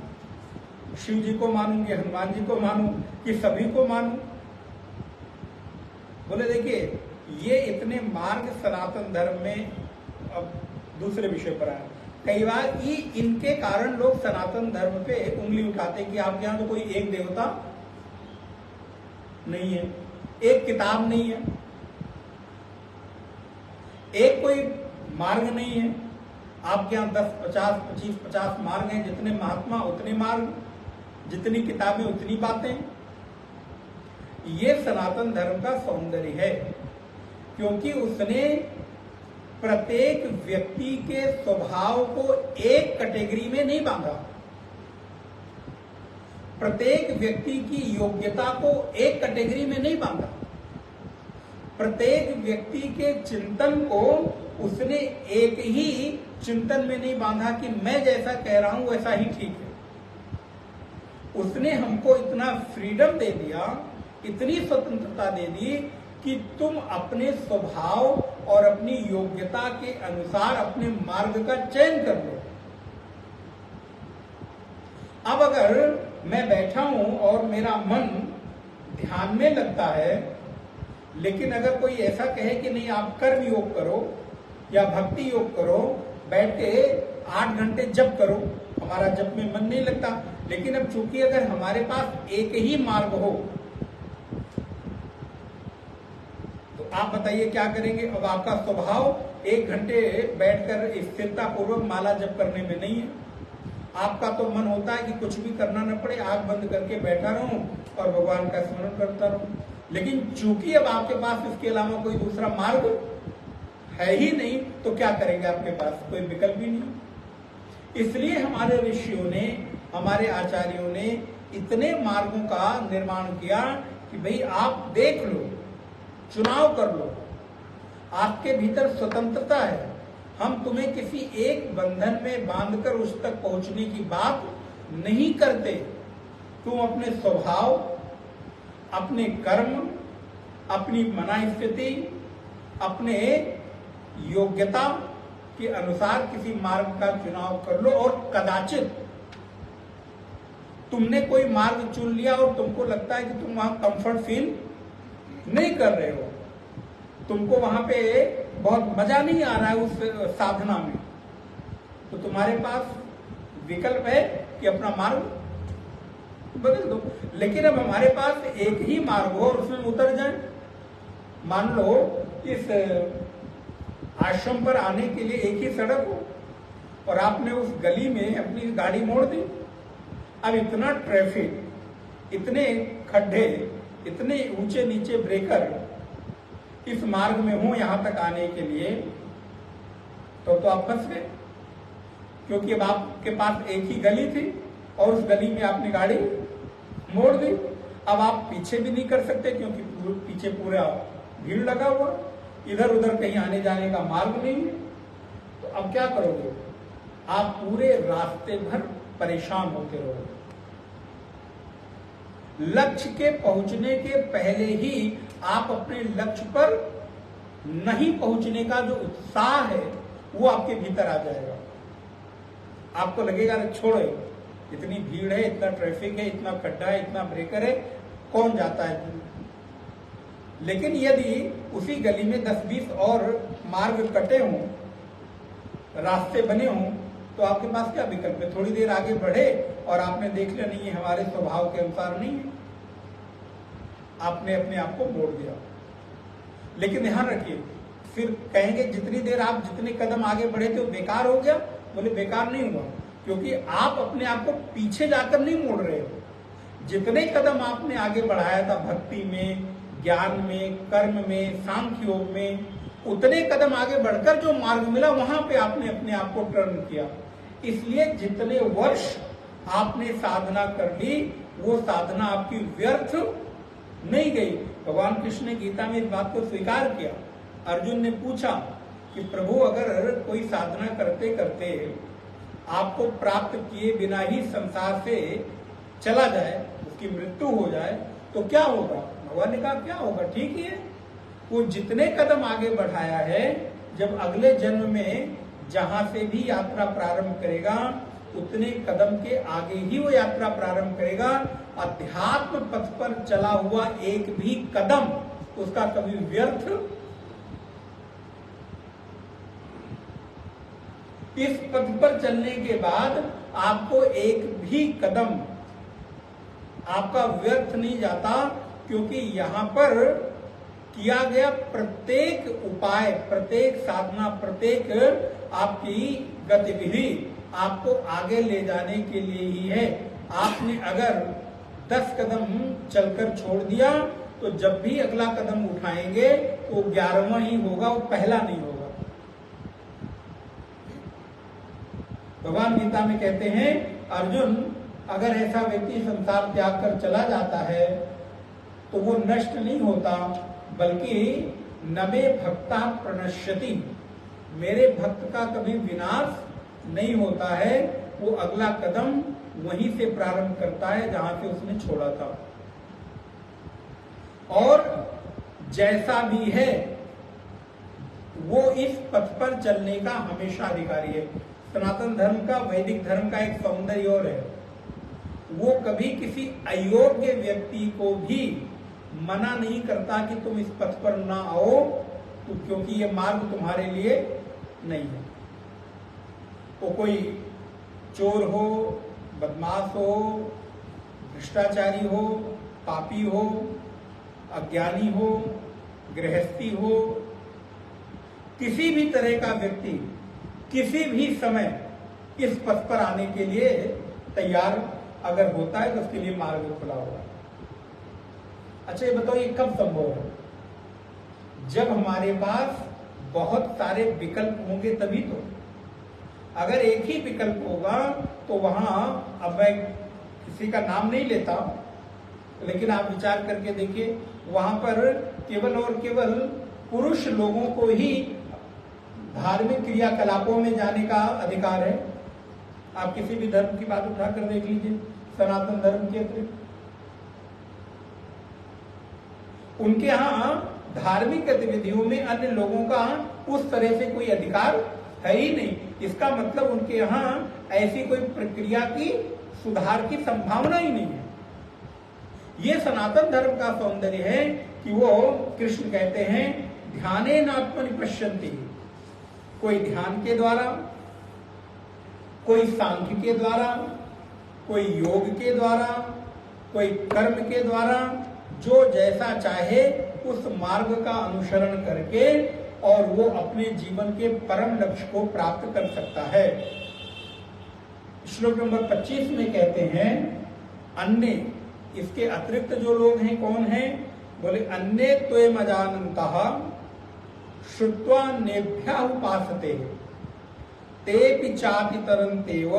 शिव जी को मानूं कि हनुमान जी को मानूं कि सभी को मानूं। बोले देखिए ये इतने मार्ग सनातन धर्म में, अब दूसरे विषय पर आए, कई बार इनके कारण लोग सनातन धर्म पे उंगली उठाते कि आपके यहाँ तो कोई एक देवता नहीं है, एक किताब नहीं है, एक कोई मार्ग नहीं है। आपके यहाँ 10, 50, 25, 50 मार्ग हैं, जितने महात्मा उतने मार्ग, जितनी किताबें उतनी बातें। ये सनातन धर्म का सौंदर्य है, क्योंकि उसने प्रत्येक व्यक्ति के स्वभाव को एक कैटेगरी में नहीं बांधा, प्रत्येक व्यक्ति की योग्यता को एक कैटेगरी में नहीं बांधा, प्रत्येक व्यक्ति के चिंतन को उसने एक ही चिंतन में नहीं बांधा कि मैं जैसा कह रहा हूं वैसा ही ठीक है। उसने हमको इतना फ्रीडम दे दिया, इतनी स्वतंत्रता दे दी कि तुम अपने स्वभाव और अपनी योग्यता के अनुसार अपने मार्ग का चयन कर लो। अब अगर मैं बैठा हूं और मेरा मन ध्यान में लगता है, लेकिन अगर कोई ऐसा कहे कि नहीं आप कर्म योग करो या भक्ति योग करो, बैठ के 8 घंटे जप करो, हमारा जप में मन नहीं लगता। लेकिन अब चूंकि अगर हमारे पास एक ही मार्ग हो तो आप बताइए क्या करेंगे? अब आपका स्वभाव 1 घंटे बैठकर स्थिरता पूर्वक माला जप करने में नहीं है। आपका तो मन होता है कि कुछ भी करना न पड़े, आंख बंद करके बैठा रहूं और भगवान का स्मरण करता रहूं। लेकिन चूंकि अब आपके पास इसके अलावा कोई दूसरा मार्ग है ही नहीं, तो क्या करेंगे? आपके पास कोई विकल्प ही नहीं। इसलिए हमारे ऋषियों ने, हमारे आचार्यों ने इतने मार्गों का निर्माण किया कि भाई आप देख लो, चुनाव कर लो, आपके भीतर स्वतंत्रता है। हम तुम्हें किसी एक बंधन में बांधकर उस तक पहुंचने की बात नहीं करते। तुम अपने स्वभाव, अपने कर्म, अपनी मनास्थिति, अपने योग्यता के अनुसार किसी मार्ग का चुनाव कर लो। और कदाचित तुमने कोई मार्ग चुन लिया और तुमको लगता है कि तुम वहां कंफर्ट फील नहीं कर रहे हो, तुमको वहां पे बहुत मजा नहीं आ रहा है उस साधना में, तो तुम्हारे पास विकल्प है कि अपना मार्ग बदल दो। लेकिन अब हमारे पास एक ही मार्ग हो और उसमें उतर जाए। मान लो इस आश्रम पर आने के लिए एक ही सड़क हो और आपने उस गली में अपनी गाड़ी मोड़ दी। अब इतना ट्रैफिक, इतने खड्डे, इतने ऊंचे नीचे ब्रेकर इस मार्ग में हो यहां तक आने के लिए, तो आप फंस गए। क्योंकि अब आपके पास एक ही गली थी और उस गली में आपने गाड़ी मोड़ दी। अब आप पीछे भी नहीं कर सकते क्योंकि पीछे पूरा भीड़ लगा हुआ, इधर उधर कहीं आने जाने का मार्ग नहीं है। तो अब क्या करोगे? आप पूरे रास्ते भर परेशान होते रहोगे। लक्ष्य के पहुंचने के पहले ही आप अपने लक्ष्य पर नहीं पहुंचने का जो उत्साह है वो आपके भीतर आ जाएगा। आपको लगेगा छोड़ो, इतनी भीड़ है, इतना ट्रैफिक है, इतना खड्डा है, इतना ब्रेकर है, कौन जाता है। लेकिन यदि उसी गली में 10-20 और मार्ग कटे हों, रास्ते बने हों, तो आपके पास क्या विकल्प है? थोड़ी देर आगे बढ़े और आपने देख लिया नहीं, ये हमारे स्वभाव के अनुसार नहीं है, आपने अपने आप को मोड़ दिया। लेकिन ध्यान रखिए, फिर कहेंगे जितनी देर आप जितने कदम आगे बढ़े थे वो बेकार हो गया। बोले बेकार नहीं हुआ, क्योंकि आप अपने आप को पीछे जाकर नहीं मोड़ रहे हो। जितने कदम आपने आगे बढ़ाया था भक्ति में, ज्ञान में, कर्म में, सांख्य योग में, उतने कदम आगे बढ़कर जो मार्ग मिला वहां पे आपने अपने आप को टर्न किया। इसलिए जितने वर्ष आपने साधना कर ली वो साधना आपकी व्यर्थ नहीं गई। भगवान कृष्ण ने गीता में इस बात को स्वीकार किया। अर्जुन ने पूछा कि प्रभु अगर कोई साधना करते करते आपको प्राप्त किए बिना ही संसार से चला जाए, उसकी मृत्यु हो जाए, तो क्या होगा? भगवान ने कहा क्या होगा, ठीक ही है। वो जितने कदम आगे बढ़ाया है, जब अगले जन्म में जहां से भी यात्रा प्रारंभ करेगा उतने कदम के आगे ही वो यात्रा प्रारंभ करेगा। अध्यात्म पथ पर चला हुआ एक भी कदम उसका कभी व्यर्थ, इस पथ पर चलने के बाद आपको एक भी कदम आपका व्यर्थ नहीं जाता, क्योंकि यहां पर किया गया प्रत्येक उपाय, प्रत्येक साधना, प्रत्येक आपकी गतिविधि आपको आगे ले जाने के लिए ही है। आपने अगर 10 कदम चलकर छोड़ दिया तो जब भी अगला कदम उठाएंगे तो 11वां ही होगा, वो पहला नहीं होगा। भगवान गीता में कहते हैं, अर्जुन अगर ऐसा व्यक्ति संसार त्याग कर चला जाता है तो वो नष्ट नहीं होता, बल्कि न मे भक्ता प्रणश्यति, मेरे भक्त का कभी विनाश नहीं होता है। वो अगला कदम वहीं से प्रारंभ करता है जहां से उसने छोड़ा था। और जैसा भी है वो इस पथ पर चलने का हमेशा अधिकारी है। सनातन धर्म का, वैदिक धर्म का एक सौंदर्य और है, वो कभी किसी अयोग्य व्यक्ति को भी मना नहीं करता कि तुम इस पथ पर ना आओ, तो क्योंकि ये मार्ग तुम्हारे लिए नहीं है। वो कोई चोर हो, बदमाश हो, भ्रष्टाचारी हो, पापी हो, अज्ञानी हो, गृहस्थी हो, किसी भी तरह का व्यक्ति किसी भी समय इस पथ पर आने के लिए तैयार अगर होता है तो उसके लिए मार्ग खुला हुआ है। अच्छा ये बताओ, ये कब संभव है? जब हमारे पास बहुत सारे विकल्प होंगे तभी तो। अगर एक ही विकल्प होगा तो वहां, अब मैं किसी का नाम नहीं लेता, लेकिन आप विचार करके देखिए, वहां पर केवल और केवल पुरुष लोगों को ही धार्मिक क्रियाकलापों में जाने का अधिकार है। आप किसी भी धर्म की बात उठाकर देख लीजिए, सनातन धर्म के अतिरिक्त उनके यहाँ धार्मिक गतिविधियों में अन्य लोगों का उस तरह से कोई अधिकार है ही नहीं। इसका मतलब उनके यहाँ ऐसी कोई प्रक्रिया की सुधार की संभावना ही नहीं है। ये सनातन धर्म का सौंदर्य है कि वो, कृष्ण कहते हैं, ध्यानेन आत्मनि पश्यन्ति, कोई ध्यान के द्वारा, कोई सांख्य के द्वारा, कोई योग के द्वारा, कोई कर्म के द्वारा जो जैसा चाहे उस मार्ग का अनुसरण करके और वो अपने जीवन के परम लक्ष्य को प्राप्त कर सकता है। श्लोक नंबर 25 में कहते हैं अन्य, इसके अतिरिक्त जो लोग हैं कौन हैं? बोले अन्य त्वयम् अजानन्तः श्रुत्वा नेभ्यः उपासते तेऽपि चापि तरन्तेव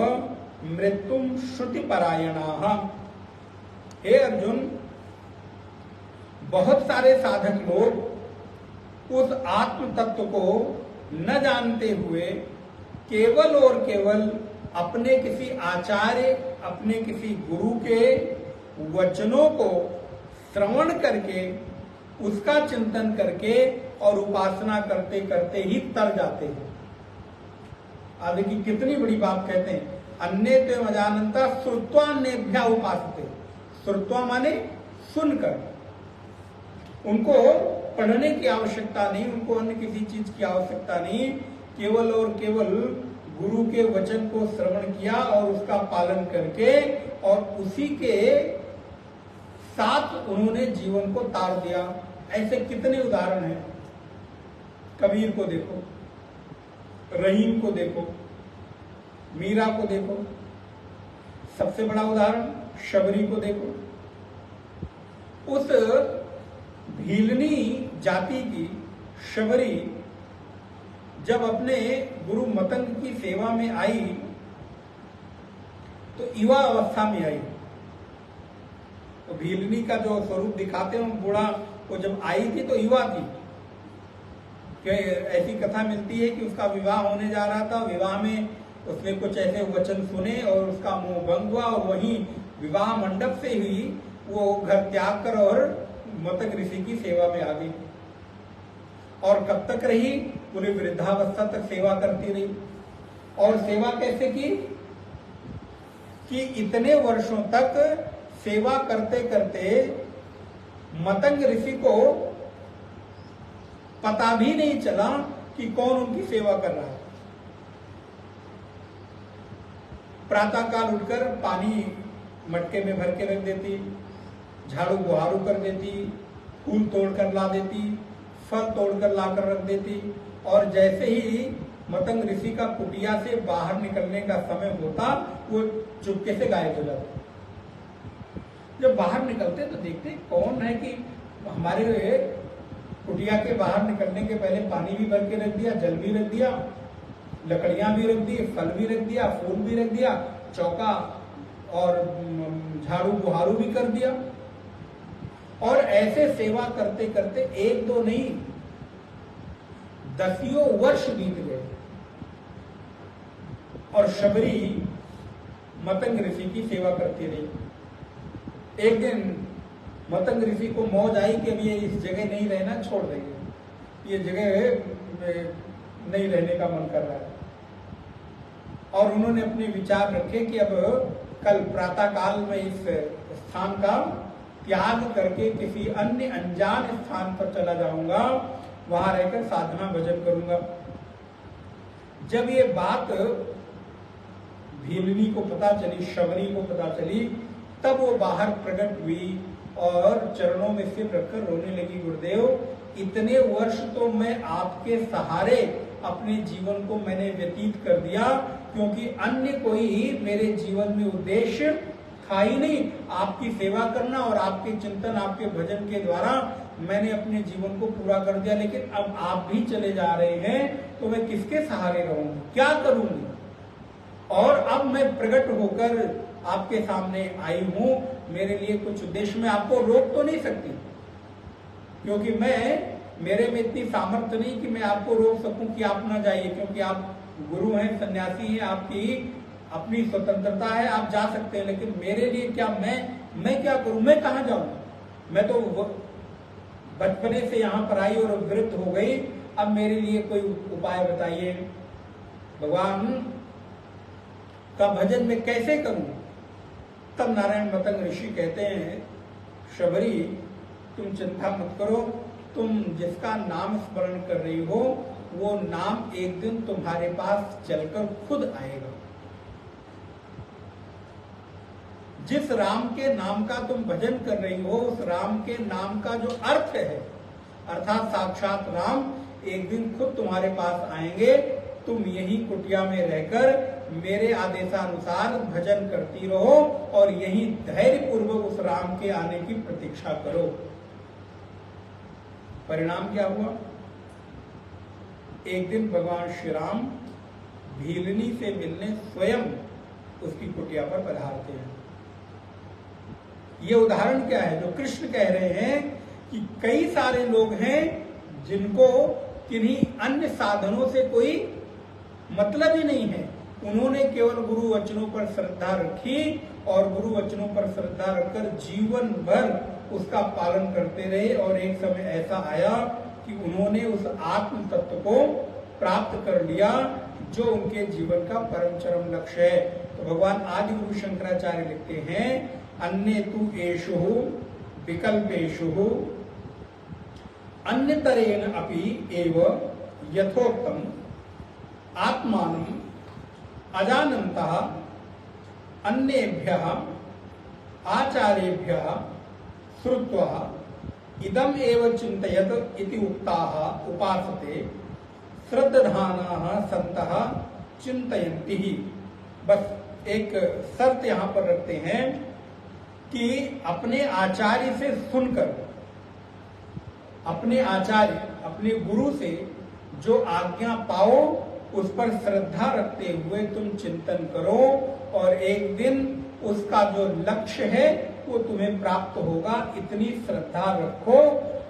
मृत्युम श्रुति परायणाः। हे अर्जुन, बहुत सारे साधक लोग उस आत्म तत्व को न जानते हुए केवल और केवल अपने किसी आचार्य, अपने किसी गुरु के वचनों को श्रवण करके उसका चिंतन करके और उपासना करते करते ही तर जाते हैं। आगे की कितनी बड़ी बात कहते हैं, अन्य त्वयम् अजानन्तः श्रुत्वा अन्येभ्यः उपासते। श्रुत्वा माने सुनकर, उनको पढ़ने की आवश्यकता नहीं, उनको अन्य किसी चीज की आवश्यकता नहीं, केवल और केवल गुरु के वचन को श्रवण किया और उसका पालन करके और उसी के साथ उन्होंने जीवन को तार दिया। ऐसे कितने उदाहरण हैं। कबीर को देखो, रहीम को देखो, मीरा को देखो, सबसे बड़ा उदाहरण शबरी को देखो। उस भीलनी जाति की शबरी जब अपने गुरु मतंग की सेवा में आई तो युवा अवस्था में आई। तो भीलनी का जो स्वरूप दिखाते हैं बूढ़ा, वो जब आई थी तो युवा थी। ऐसी कथा मिलती है कि उसका विवाह होने जा रहा था, विवाह में उसने कुछ ऐसे वचन सुने और उसका मोह भंग हुआ और वहीं विवाह मंडप से ही वो घर त्याग कर और मतंग ऋषि की सेवा में आ गई। और कब तक रही? पूरी वृद्धावस्था तक सेवा करती रही। और सेवा कैसे की? कि इतने वर्षों तक सेवा करते करते मतंग ऋषि को पता भी नहीं चला कि कौन उनकी सेवा कर रहा है। प्रातः काल उठकर पानी मटके में भर के रख देती, झाड़ू बुहारू कर देती, फूल तोड़कर ला देती, फल तोड़कर लाकर रख देती, और जैसे ही मतंग ऋषि का कुटिया से बाहर निकलने का समय होता वो चुपके से गायब हो जाता। जब बाहर निकलते तो देखते कौन है कि हमारे कुटिया के बाहर निकलने के पहले पानी भी भर के रख दिया, जल भी रख दिया, लकड़ियां भी रख दी, फल भी रख दिया, फूल भी रख दिया, चौका और झाड़ू बुहारू भी कर दिया। और ऐसे सेवा करते करते एक दो नहीं, दसियों वर्ष बीत गए और शबरी मतंग ऋषि की सेवा करती रही। एक दिन मतंग ऋषि को मौज आई कि अब ये इस जगह नहीं रहना, छोड़ देंगे, ये जगह नहीं रहने का मन कर रहा है। और उन्होंने अपने विचार रखे कि अब कल प्रातः काल में इस स्थान का त्याग करके किसी अन्य अनजान स्थान पर चला जाऊंगा, वहां रहकर साधना भजन करूंगा। जब ये बात भीलनी को पता चली, शबरी को पता चली, तब वो बाहर प्रकट हुई और चरणों में सिर रखकर रोने लगी। गुरुदेव, इतने वर्ष तो मैं आपके सहारे अपने जीवन को मैंने व्यतीत कर दिया, क्योंकि अन्य कोई मेरे जीवन में उद्देश्य था ही नहीं। आपकी सेवा करना और आपके चिंतन, आपके भजन के द्वारा मैंने अपने जीवन को पूरा कर दिया। लेकिन अब आप भी चले जा रहे हैं तो मैं किसके सहारे रहूंगी, क्या करूंगी? और अब मैं प्रकट होकर आपके सामने आई हूं, मेरे लिए कुछ उद्देश्य, मैं आपको रोक तो नहीं सकती, क्योंकि मेरे में इतनी सामर्थ्य नहीं कि मैं आपको रोक सकूं कि आप ना जाइए, क्योंकि आप गुरु हैं, सन्यासी हैं, आपकी अपनी स्वतंत्रता है, आप जा सकते हैं। लेकिन मेरे लिए क्या, मैं क्या करूं, मैं कहां जाऊं? मैं तो बचपने से यहाँ पर आई और वृद्ध हो गई, अब मेरे लिए कोई उपाय बताइए भगवान, का भजन मैं कैसे करूं? तब नारायण मतंग ऋषि कहते हैं, शबरी तुम चिंता मत करो, तुम जिसका नाम स्मरण कर रही हो वो नाम एक दिन तुम्हारे पास चलकर खुद आएगा। जिस राम के नाम का तुम भजन कर रही हो, उस राम के नाम का जो अर्थ है, अर्थात साक्षात राम एक दिन खुद तुम्हारे पास आएंगे। तुम यही कुटिया में रहकर मेरे आदेशानुसार भजन करती रहो और यही धैर्य पूर्वक उस राम के आने की प्रतीक्षा करो। परिणाम क्या हुआ? एक दिन भगवान श्री राम भीलनी से मिलने स्वयं उसकी कुटिया पर पधारते हैं। ये उदाहरण क्या है? जो कृष्ण कह रहे हैं कि कई सारे लोग हैं जिनको किन्हीं अन्य साधनों से कोई मतलब ही नहीं है, उन्होंने केवल गुरु वचनों पर श्रद्धा रखी और गुरु वचनों पर श्रद्धा रखकर जीवन भर उसका पालन करते रहे और एक समय ऐसा आया कि उन्होंने उस आत्म तत्व को प्राप्त कर लिया जो उनके जीवन का परम चरम लक्ष्य है। तो भगवान आदि गुरु शंकराचार्य लिखते हैं, अन्य तु एषु विकल्पेषु अन्यतरेण अपि एव यथोक्तम आत्मानं अजानन्तः अन्येभ्यः आचार्येभ्यः श्रुत्वा इदम एव चिन्तयत इति उक्ताः उपासते श्रद्धानाः सन्तः चिन्तयन्ति ही। बस एक शर्त यहाँ पर रखते हैं कि अपने आचार्य से सुनकर, अपने आचार्य अपने गुरु से जो आज्ञा पाओ उस पर श्रद्धा रखते हुए तुम चिंतन करो और एक दिन उसका जो लक्ष्य है वो तुम्हें प्राप्त होगा। इतनी श्रद्धा रखो,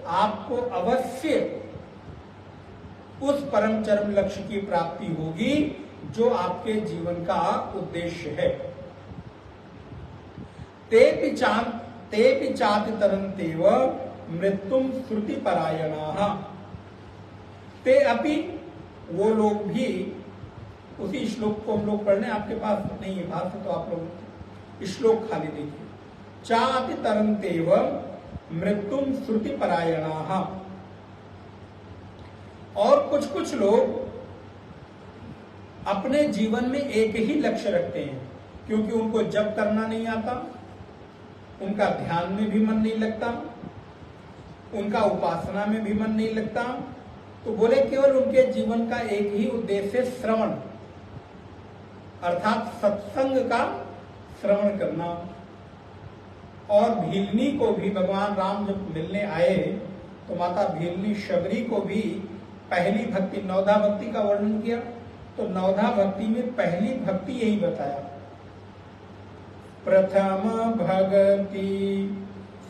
आपको अवश्य उस परम चरम लक्ष्य की प्राप्ति होगी जो आपके जीवन का उद्देश्य है। ते चाति तरन्तेव मृत्युम श्रुति परायणाः। ते अपि, वो लोग भी, उसी श्लोक को हम लोग पढ़ने, आपके पास नहीं है भाषा तो आप लोग श्लोक खाली देखिए। चाति तरन्तेव मृत्युम श्रुति परायणाः। और कुछ कुछ लोग अपने जीवन में एक ही लक्ष्य रखते हैं, क्योंकि उनको जप करना नहीं आता, उनका ध्यान में भी मन नहीं लगता, उनका उपासना में भी मन नहीं लगता, तो बोले केवल उनके जीवन का एक ही उद्देश्य श्रवण, अर्थात सत्संग का श्रवण करना। और भीलनी को भी भगवान राम जब मिलने आए तो माता भीलनी शबरी को भी पहली भक्ति, नवधा भक्ति का वर्णन किया। तो नवधा भक्ति में पहली भक्ति यही बताया, प्रथम भगति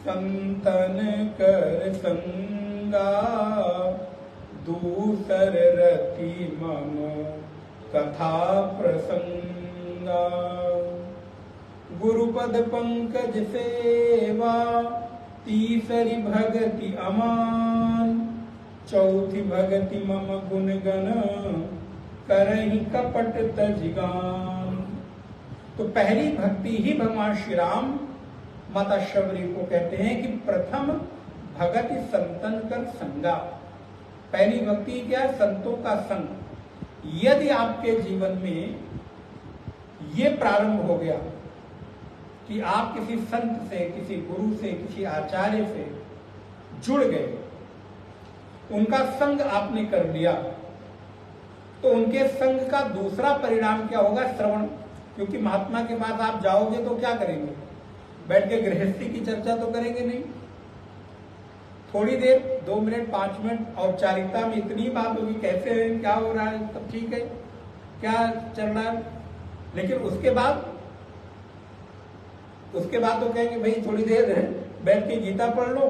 संतन कर संगा, दूसर रति मम कथा प्रसंगा, गुरुपद पंकज सेवा, तीसरी भगति अमान, चौथी भगति मम गुण गण, करहि कपट तजिगान। तो पहली भक्ति ही भगवान श्री राम माता शबरी को कहते हैं कि प्रथम भगति संतन कर संगा। पहली भक्ति क्या? संतों का संग। यदि आपके जीवन में ये प्रारंभ हो गया कि आप किसी संत से, किसी गुरु से, किसी आचार्य से जुड़ गए, उनका संग आपने कर लिया, तो उनके संग का दूसरा परिणाम क्या होगा? श्रवण। क्योंकि महात्मा के पास आप जाओगे तो क्या करेंगे? बैठ के गृहस्थी की चर्चा तो करेंगे नहीं। थोड़ी देर, 2 मिनट 5 मिनट औपचारिकता में इतनी बात होगी, कैसे है, क्या हो रहा है, सब ठीक है, क्या चल रहा है। लेकिन उसके बाद तो कहेंगे भाई थोड़ी देर बैठ के गीता पढ़ लो।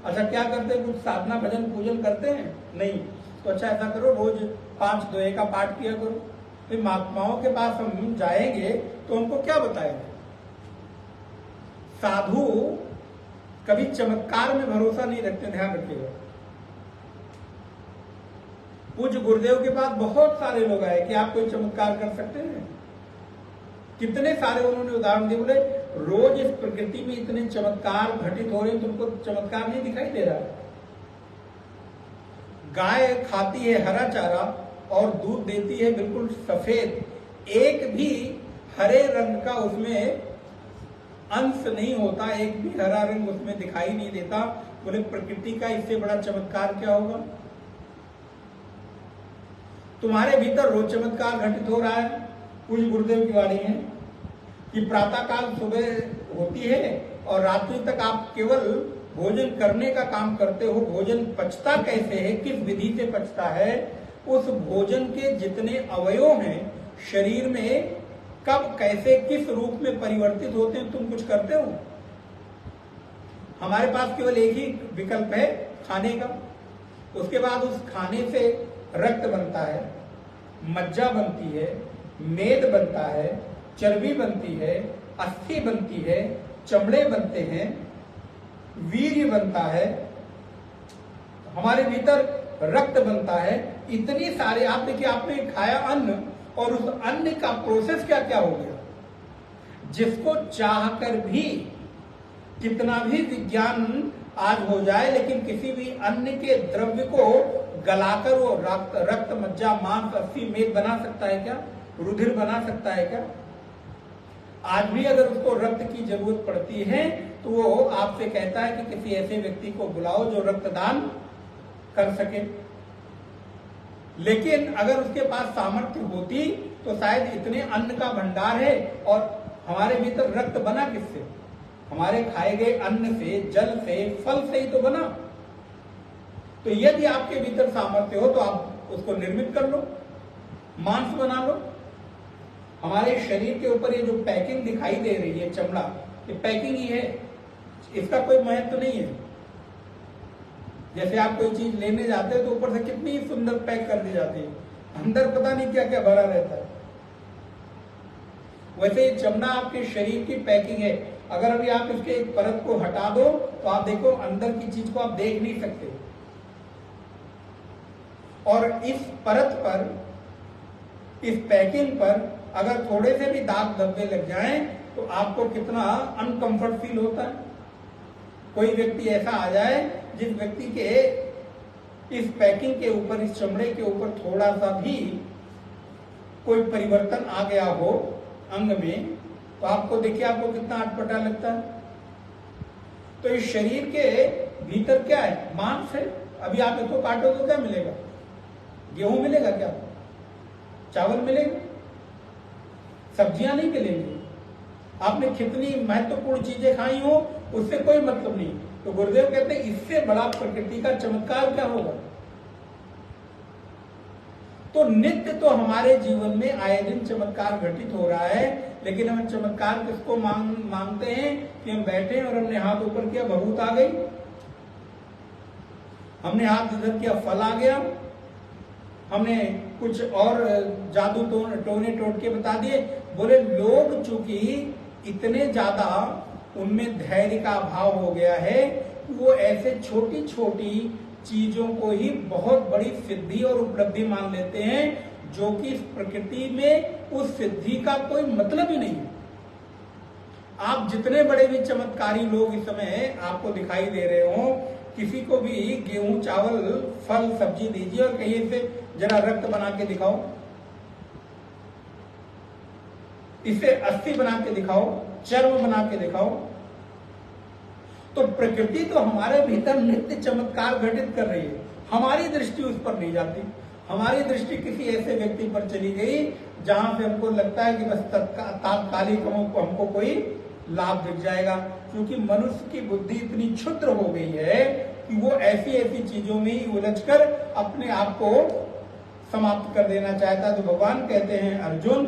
अच्छा क्या करते हैं? कुछ साधना भजन पूजन करते हैं? नहीं। तो अच्छा ऐसा करो, रोज 5 दोहे का पाठ किया करो। फिर महात्माओं के पास हम जाएंगे तो उनको क्या बताएंगे? साधु कभी चमत्कार में भरोसा नहीं रखते, ध्यान रखिएगा। पूज्य गुरुदेव के पास बहुत सारे लोग आए कि आप कोई चमत्कार कर सकते हैं। कितने सारे उन्होंने उदाहरण दिए, बोले रोज इस प्रकृति में इतने चमत्कार घटित हो रहे हैं, तुमको चमत्कार नहीं दिखाई दे रहा? गाय खाती है हरा चारा और दूध देती है बिल्कुल सफेद, एक भी हरे रंग का उसमें अंश नहीं होता, एक भी हरा रंग उसमें दिखाई नहीं देता। बोले प्रकृति का इससे बड़ा चमत्कार क्या होगा? तुम्हारे भीतर रोज चमत्कार घटित हो रहा है। पूज्य गुरुदेव की वाणी है कि प्रातः काल सुबह होती है और रात्रि तक आप केवल भोजन करने का काम करते हो। भोजन पचता कैसे है, किस विधि से पचता है, उस भोजन के जितने अवयव हैं शरीर में कब कैसे किस रूप में परिवर्तित होते हैं, तुम कुछ करते हो? हमारे पास केवल एक ही विकल्प है, खाने का। उसके बाद उस खाने से रक्त बनता है, मज्जा बनती है, मेद बनता है, चर्बी बनती है, अस्थि बनती है, चमड़े बनते हैं, वीर्य बनता है, हमारे भीतर रक्त बनता है। इतनी सारे, आप देखिए आपने खाया अन्न और उस अन्न का प्रोसेस क्या क्या हो गया, जिसको चाहकर भी कितना भी विज्ञान आज हो जाए, लेकिन किसी भी अन्न के द्रव्य को गलाकर वो रक्त मज्जा मांस अस्थि मेद बना सकता है क्या? रुधिर बना सकता है क्या? आज भी अगर उसको रक्त की जरूरत पड़ती है तो वो आपसे कहता है कि किसी ऐसे व्यक्ति को बुलाओ जो रक्तदान कर सके। लेकिन अगर उसके पास सामर्थ्य होती तो शायद इतने अन्न का भंडार है, और हमारे भीतर रक्त बना किससे? हमारे खाए गए अन्न से, जल से, फल से ही तो बना। तो यदि आपके भीतर सामर्थ्य हो तो आप उसको निर्मित कर लो, मांस बना लो। हमारे शरीर के ऊपर ये जो पैकिंग दिखाई दे रही है, चमड़ा, ये पैकिंग ही है, इसका कोई महत्व नहीं है। जैसे आप कोई चीज लेने जाते हैं तो ऊपर से कितनी सुंदर पैक कर दी जाती है, अंदर पता नहीं क्या क्या भरा रहता है। वैसे ये चमड़ा आपके शरीर की पैकिंग है। अगर अभी आप इसके एक परत को हटा दो तो आप देखो अंदर की चीज को आप देख नहीं सकते। और इस परत पर, इस पैकिंग पर अगर थोड़े से भी दाग धब्बे लग जाएं तो आपको कितना अनकंफर्ट फील होता है। कोई व्यक्ति ऐसा आ जाए जिस व्यक्ति के इस पैकिंग के ऊपर, इस चमड़े के ऊपर थोड़ा सा भी कोई परिवर्तन आ गया हो अंग में, तो आपको देखिए आपको कितना अटपटा लगता है। तो इस शरीर के भीतर क्या है? मांस है। अभी आप इसको काटो तो क्या मिलेगा? गेहूं मिलेगा क्या? चावल मिलेगा? सब्जियां नहीं मिलेंगी। आपने कितनी महत्वपूर्ण चीजें खाई हो उससे कोई मतलब नहीं। तो गुरुदेव कहते हैं इससे बड़ा प्रकृति का चमत्कार क्या होगा? तो नित्य तो हमारे जीवन में आए दिन चमत्कार घटित हो रहा है, लेकिन हम चमत्कार किसको मांगते हैं कि हम बैठे और हमने हाथ ऊपर किया, भभूत आ गई, हमने हाथ इधर किया, फल आ गया, हमने कुछ और जादू टोने टोटके बता दिए। बोले लोग चूंकि इतने ज्यादा उनमें धैर्य का अभाव हो गया है, वो ऐसे छोटी छोटी चीजों को ही बहुत बड़ी सिद्धि और उपलब्धि मान लेते हैं, जो कि इस प्रकृति में उस सिद्धि का कोई मतलब ही नहीं है। आप जितने बड़े भी चमत्कारी लोग इस समय आपको दिखाई दे रहे हो, किसी को भी गेहूं, चावल, फल, सब्जी दीजिए और कहिए से जरा रक्त बना के दिखाओ, इसे अस्थि बना के दिखाओ, चर्म बना के दिखाओ। तो प्रकृति तो हमारे भीतर नित्य चमत्कार घटित कर रही है, हमारी दृष्टि उस पर नहीं जाती। हमारी दृष्टि किसी ऐसे व्यक्ति पर चली गई जहां से हमको लगता है कि बस तात्कालिक हमको कोई लाभ दिख जाएगा, क्योंकि मनुष्य की बुद्धि इतनी क्षुद्र हो गई है कि वो ऐसी ऐसी चीजों में ही उलझकर अपने आप को समाप्त कर देना चाहता है। तो भगवान कहते हैं अर्जुन,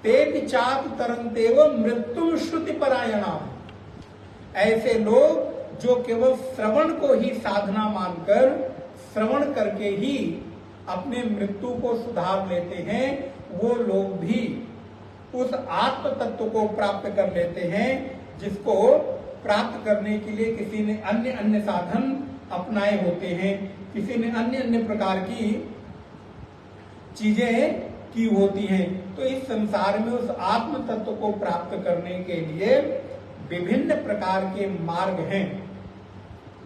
ते विचात तरंतेव मृत्यु श्रुति परायणा। ऐसे लोग जो केवल श्रवण को ही साधना मानकर, श्रवण करके ही अपने मृत्यु को सुधार लेते हैं, वो लोग भी उस आत्म तत्व को प्राप्त कर लेते हैं, जिसको प्राप्त करने के लिए किसी ने अन्य साधन अपनाए होते हैं, किसी ने अन्य प्रकार की चीजें की होती हैं। तो इस संसार में उस आत्म तत्व को प्राप्त करने के लिए विभिन्न प्रकार के मार्ग हैं।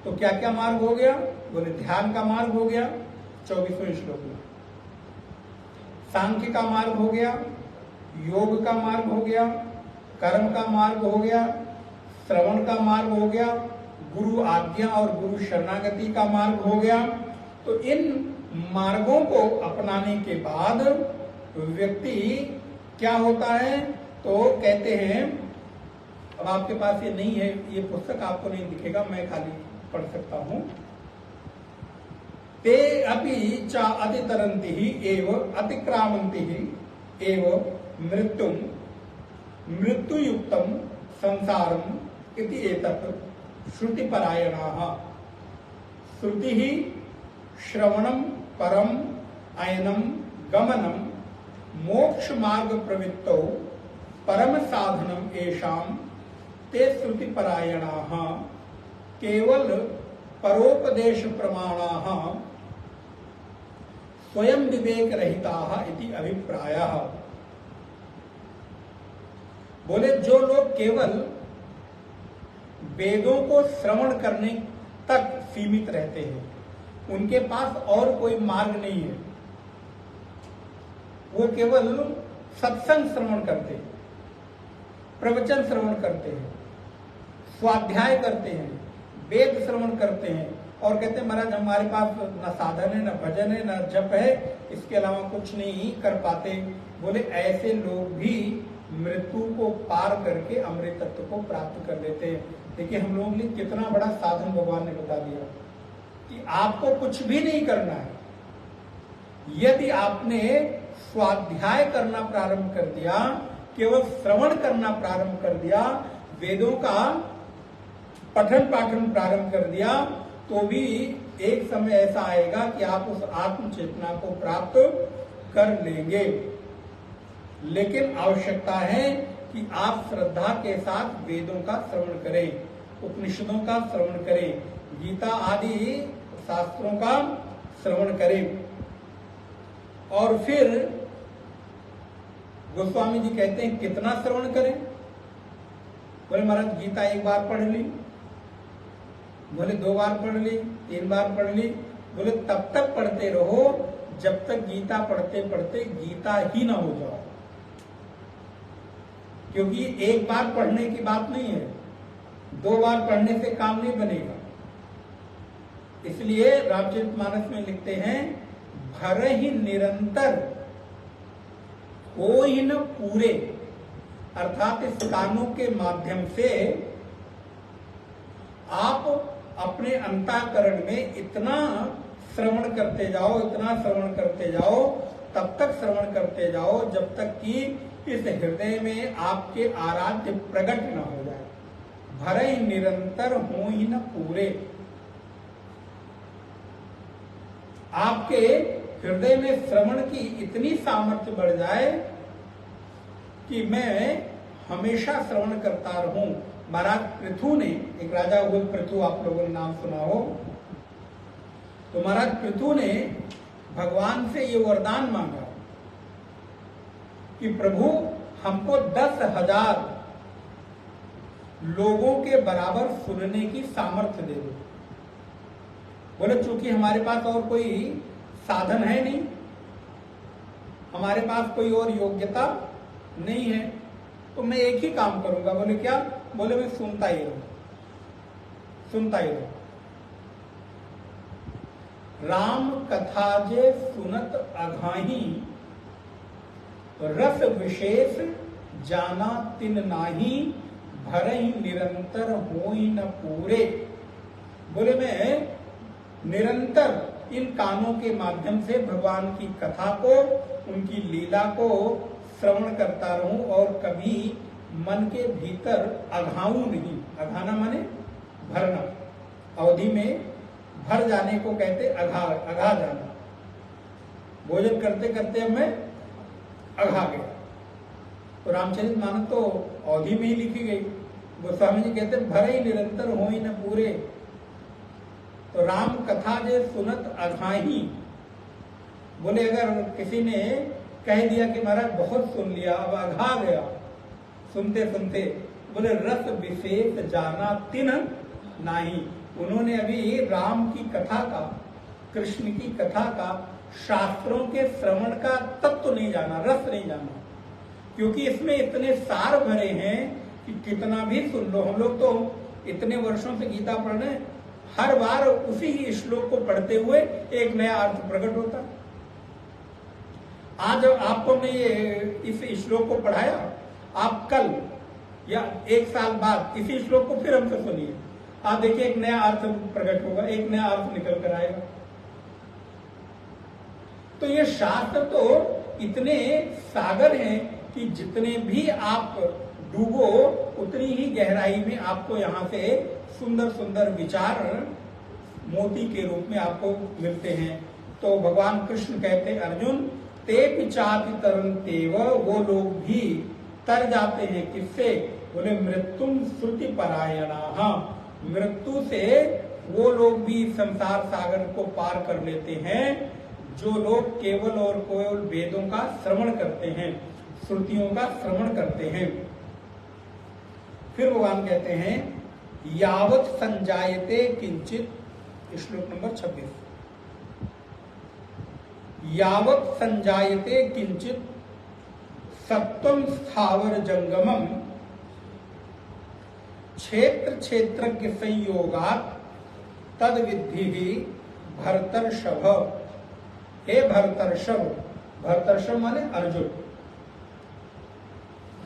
तो क्या क्या मार्ग हो गया? बोले ध्यान का मार्ग हो गया 24वें श्लोक में, सांख्य का मार्ग हो गया, योग का मार्ग हो गया, कर्म का मार्ग हो गया, श्रवण का मार्ग हो गया, गुरु आज्ञा और गुरु शरणागति का मार्ग हो गया। तो इन मार्गों को अपनाने के बाद व्यक्ति क्या होता है, तो कहते हैं, अब आपके पास ये नहीं है, ये पुस्तक आपको नहीं दिखेगा, मैं खाली पढ़ सकता हूं। ते अपि चा अतितरन्ति ही एव अतिक्रामन्ति ही एव मृत्युम मृत्युयुक्तम संसारम इति एतत् श्रुतिपरायणाः। श्रुति ही श्रवणम परम अयनम गमनम मोक्ष मार्ग प्रवृत्तौ परम साधनम एषाम ते श्रुतिपरायणाः केवल परोपदेश प्रमाणाः स्वयं विवेक रहिताः इति अभिप्रायः। बोले जो लोग केवल वेदों को श्रवण करने तक सीमित रहते हैं, उनके पास और कोई मार्ग नहीं है, वो केवल सत्संग श्रवण करते हैं, प्रवचन श्रवण करते हैं, स्वाध्याय करते हैं, वेद श्रवण करते हैं और कहते हैं महाराज हमारे पास न साधन है, न भजन है, न जप है, इसके अलावा कुछ नहीं कर पाते। बोले ऐसे लोग भी मृत्यु को पार करके अमृत तत्व को प्राप्त कर लेते हैं। देखिए हम लोगों ने कितना बड़ा साधन भगवान ने बता दिया कि आपको कुछ भी नहीं करना है। यदि आपने स्वाध्याय करना प्रारंभ कर दिया, केवल श्रवण करना प्रारंभ कर दिया, वेदों का पठन पाठन प्रारंभ कर दिया, तो भी एक समय ऐसा आएगा कि आप उस आत्म चेतना को प्राप्त कर लेंगे। लेकिन आवश्यकता है कि आप श्रद्धा के साथ वेदों का श्रवण करें, उपनिषदों का श्रवण करें, गीता आदि शास्त्रों का श्रवण करें। और फिर गोस्वामी जी कहते हैं कितना श्रवण करें? बोले महाराज गीता एक बार पढ़ ली, बोले 2 बार पढ़ ली, 3 बार पढ़ ली। बोले तब तक पढ़ते रहो जब तक गीता पढ़ते पढ़ते गीता ही ना हो जाओ, क्योंकि एक बार पढ़ने की बात नहीं है, 2 बार पढ़ने से काम नहीं बनेगा। इसलिए रामचरितमानस में लिखते हैं भर ही निरंतर हो ही न पूरे, अर्थात इस कानों के माध्यम से आप अपने अंतःकरण में इतना श्रवण करते जाओ, इतना श्रवण करते जाओ, तब तक श्रवण करते जाओ जब तक कि इस हृदय में आपके आराध्य प्रकट न हो जाए। भरे निरंतर हो ही न पूरे, आपके हृदय में श्रवण की इतनी सामर्थ्य बढ़ जाए कि मैं हमेशा श्रवण करता रहूं। महाराज पृथु ने, एक राजा हुए पृथु, आप लोगों ने नाम सुना हो, तो महाराज पृथु ने भगवान से ये वरदान मांगा कि प्रभु हमको 10,000 लोगों के बराबर सुनने की सामर्थ्य दे दो। बोले चूंकि हमारे पास और कोई साधन है नहीं, हमारे पास कोई और योग्यता नहीं है, तो मैं एक ही काम करूंगा। बोले क्या? बोले मैं सुनता ही रहूं, सुनता ही रहूं। राम कथा जे सुनत अघाही, रस विशेष जाना तिन नाही, भरहि निरंतर होई न पूरे। बोले मैं निरंतर इन कानों के माध्यम से भगवान की कथा को, उनकी लीला को श्रवण करता रहूं और कभी मन के भीतर अघाऊं नहीं। अघाना माने भरना, अवधि में भर जाने को कहते अघा जाना। भोजन करते करते अब मैं अघा गया, तो रामचरितमानस तो अवधि में ही लिखी गई। गोस्वामी जी कहते भरे निरंतर होई न पूरे, तो राम कथा जे सुनत अघाही। बोले अगर किसी ने कह दिया कि महाराज बहुत सुन लिया, अब अघा गया सुनते सुनते, बोले रस विशेष जाना तिन नाही। उन्होंने अभी राम की कथा का, कृष्ण की कथा का, शास्त्रों के श्रवण का तत्व नहीं जाना, रस नहीं जाना। क्योंकि इसमें इतने सार भरे हैं कि कितना भी सुन लो। हम लोग तो इतने वर्षों से गीता पढ़ रहे हैं, हर बार उसी श्लोक को पढ़ते हुए एक नया अर्थ प्रकट होता। आज आपको मैं इस श्लोक को पढ़ाया, आप कल या एक साल बाद इसी श्लोक को फिर हमसे सुनिए, आप देखिए एक नया अर्थ प्रकट होगा, एक नया अर्थ निकल कर आएगा। तो ये शास्त्र तो इतने सागर हैं कि जितने भी आप डूबो उतनी ही गहराई में आपको यहाँ से सुंदर सुंदर विचार मोती के रूप में आपको मिलते हैं। तो भगवान कृष्ण कहते हैं, अर्जुन ते पिचाति तरन्तेव, वो लोग भी तर जाते हैं किससे? बोले मृत्युम श्रुति परायणा, मृत्यु से वो लोग भी संसार सागर को पार कर लेते हैं जो लोग केवल और केवल वेदों का श्रवण करते हैं, श्रुतियों का श्रवण करते हैं। फिर भगवान कहते हैं यावत संजायते किंचित, श्लोक नंबर 26, यावत संजायते किंचित सत्वं स्थावर जंगमम क्षेत्र क्षेत्रज्ञ संयोगात् तद विद्धि भरतर्षभ। हे भरतर्षभ, भरतर्षभ माने अर्जुन,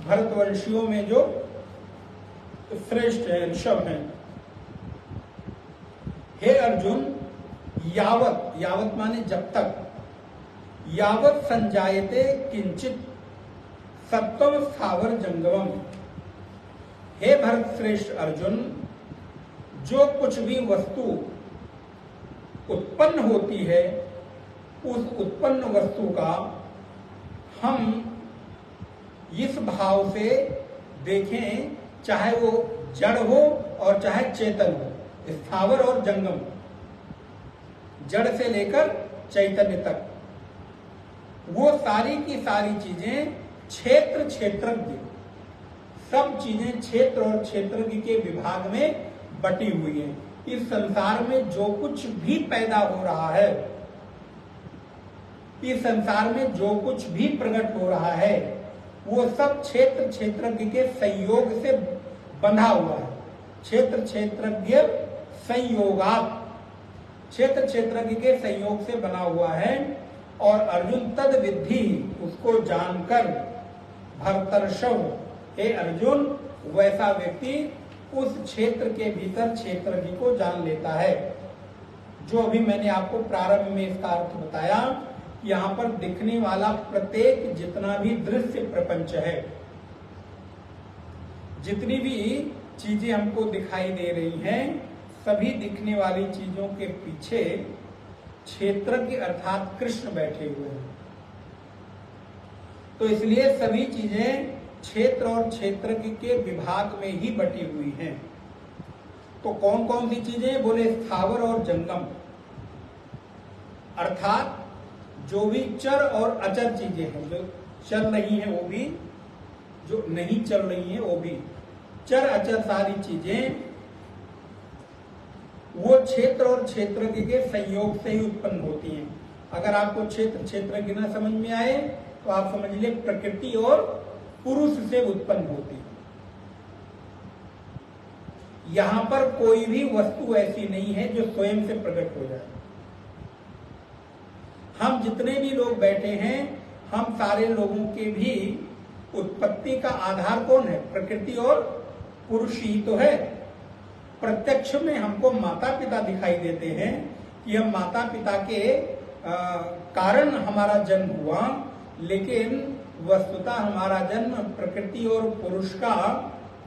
भरतवंशियों में जो श्रेष्ठ है, ऋषभ है। हे अर्जुन, यावत, यावत माने जब तक, यावत संजायते किंचित सत्वम स्थावर जंगमम। हे भरत श्रेष्ठ अर्जुन, जो कुछ भी वस्तु उत्पन्न होती है उस उत्पन्न वस्तु का हम इस भाव से देखें, चाहे वो जड़ हो और चाहे चेतन हो, स्थावर और जंगम, जड़ से लेकर चैतन्य तक, वो सारी की सारी चीजें क्षेत्र क्षेत्रज्ञ, सब चीजें क्षेत्र और क्षेत्रज्ञ के विभाग में बटी हुई हैं। इस संसार में जो कुछ भी पैदा हो रहा है, इस संसार में जो कुछ भी प्रकट हो रहा है, वो सब क्षेत्र क्षेत्रज्ञ के संयोग से बंधा हुआ है। क्षेत्र क्षेत्रज्ञ संयोगात्, क्षेत्र क्षेत्रज्ञ के संयोग से बना हुआ है। और अर्जुन तद विद्धि, उसको जानकर, भरतर्षभ, हे अर्जुन, वैसा व्यक्ति उस क्षेत्र के भीतर क्षेत्रज्ञ को जान लेता है। जो अभी मैंने आपको प्रारंभ में इसका अर्थ बताया, यहाँ पर दिखने वाला प्रत्येक जितना भी दृश्य प्रपंच है, जितनी भी चीजें हमको दिखाई दे रही हैं, सभी दिखने वाली चीजों के पीछे क्षेत्रज्ञ अर्थात कृष्ण बैठे हुए हैं। तो इसलिए सभी चीजें क्षेत्र और क्षेत्रज्ञ के विभाग में ही बटी हुई हैं। तो कौन कौन सी चीजें? बोले स्थावर और जंगम, अर्थात जो भी चर और अचर चीजें हैं, जो चल रही हैं वो भी, जो नहीं चल रही हैं वो भी, चर अचर सारी चीजें वो क्षेत्र और क्षेत्रज्ञ के संयोग से ही उत्पन्न होती हैं। अगर आपको क्षेत्र क्षेत्रज्ञ न समझ में आए तो आप समझ ले प्रकृति और पुरुष से उत्पन्न होती है। यहां पर कोई भी वस्तु ऐसी नहीं है जो स्वयं से प्रकट हो जाए। हम जितने भी लोग बैठे हैं, हम सारे लोगों के भी उत्पत्ति का आधार कौन है? प्रकृति और पुरुष ही तो है। प्रत्यक्ष में हमको माता पिता दिखाई देते हैं कि हम माता पिता के कारण हमारा जन्म हुआ, लेकिन वस्तुतः हमारा जन्म प्रकृति और पुरुष का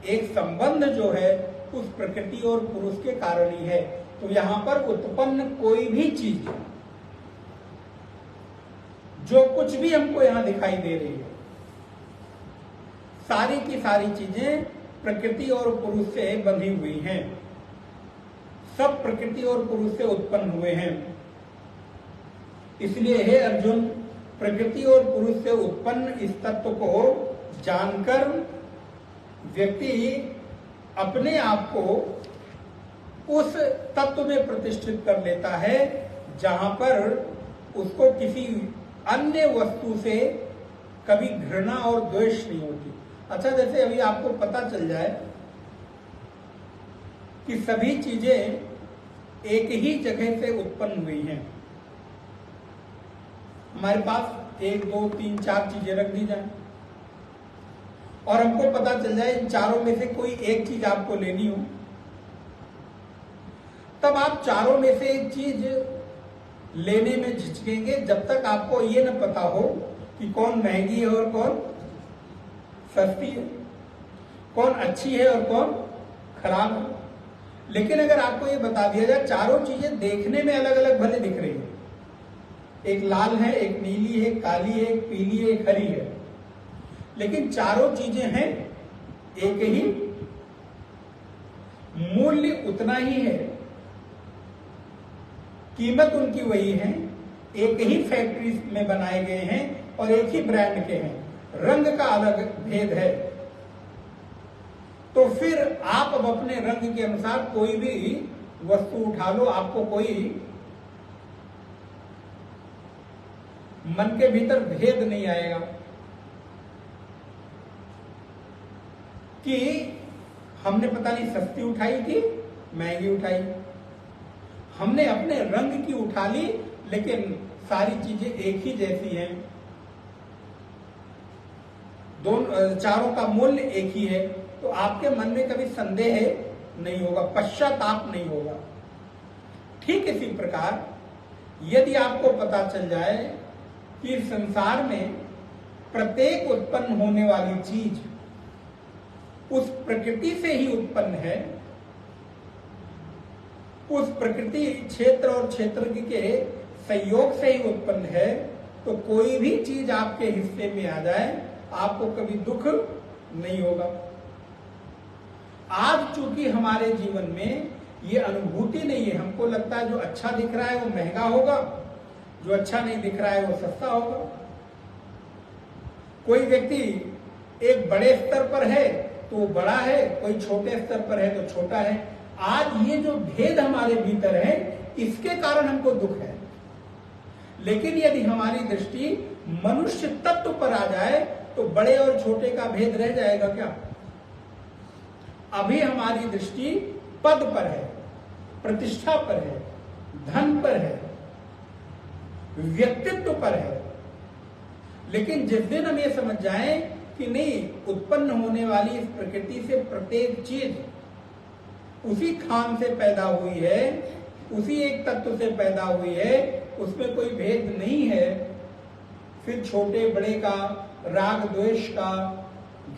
एक संबंध जो है उस प्रकृति और पुरुष के कारण ही है। तो यहाँ पर उत्पन्न कोई भी चीज, जो कुछ भी हमको यहाँ दिखाई दे रही है, सारी की सारी चीजें प्रकृति और पुरुष से बंधी हुई हैं। सब प्रकृति और पुरुष से उत्पन्न हुए हैं। इसलिए हे अर्जुन, प्रकृति और पुरुष से उत्पन्न इस तत्व को जानकर व्यक्ति अपने आप को उस तत्व में प्रतिष्ठित कर लेता है जहां पर उसको किसी अन्य वस्तु से कभी घृणा और द्वेष नहीं होती। अच्छा, जैसे अभी आपको पता चल जाए कि सभी चीजें एक ही जगह से उत्पन्न हुई हैं, हमारे पास 1 2 3 4 चीजें रख दी जाए और हमको पता चल जाए इन चारों में से कोई एक चीज आपको लेनी हो, तब आप चारों में से एक चीज लेने में झिझकेंगे जब तक आपको ये न पता हो कि कौन महंगी है और कौन सस्ती है, कौन अच्छी है और कौन खराब है। लेकिन अगर आपको ये बता दिया जाए चारों चीजें देखने में अलग अलग भले दिख रही है, एक लाल है, एक नीली है, एक काली है, एक पीली है, एक हरी है, लेकिन चारों चीजें हैं एक ही, मूल्य उतना ही है, कीमत उनकी वही है, एक ही फैक्ट्री में बनाए गए हैं और एक ही ब्रांड के हैं, रंग का अलग भेद है। तो फिर आप अब अपने रंग के अनुसार कोई भी वस्तु उठा लो, आपको कोई मन के भीतर भेद नहीं आएगा कि हमने पता नहीं सस्ती उठाई कि महंगी उठाई। हमने अपने रंग की उठा ली, लेकिन सारी चीजें एक ही जैसी हैं, दोनों चारों का मूल्य एक ही है। तो आपके मन में कभी संदेह नहीं होगा, पश्चाताप नहीं होगा। ठीक इसी प्रकार यदि आपको पता चल जाए कि संसार में प्रत्येक उत्पन्न होने वाली चीज उस प्रकृति से ही उत्पन्न है, उस प्रकृति क्षेत्र और क्षेत्र के संयोग से ही उत्पन्न है, तो कोई भी चीज आपके हिस्से में आ जाए आपको कभी दुख नहीं होगा। आज चूंकि हमारे जीवन में ये अनुभूति नहीं है, हमको लगता है जो अच्छा दिख रहा है वो महंगा होगा, जो अच्छा नहीं दिख रहा है वो सस्ता होगा। कोई व्यक्ति एक बड़े स्तर पर है तो वो बड़ा है, कोई छोटे स्तर पर है तो छोटा है। आज ये जो भेद हमारे भीतर है इसके कारण हमको दुख है। लेकिन यदि हमारी दृष्टि मनुष्य तत्व पर आ जाए तो बड़े और छोटे का भेद रह जाएगा क्या? अभी हमारी दृष्टि पद पर है, प्रतिष्ठा पर है, धन पर है, व्यक्तित्व पर है। लेकिन जिस दिन हम ये समझ जाएं कि नहीं, उत्पन्न होने वाली इस प्रकृति से प्रत्येक चीज उसी खान से पैदा हुई है, उसी एक तत्व से पैदा हुई है, उसमें कोई भेद नहीं है, फिर छोटे बड़े का, राग द्वेष का,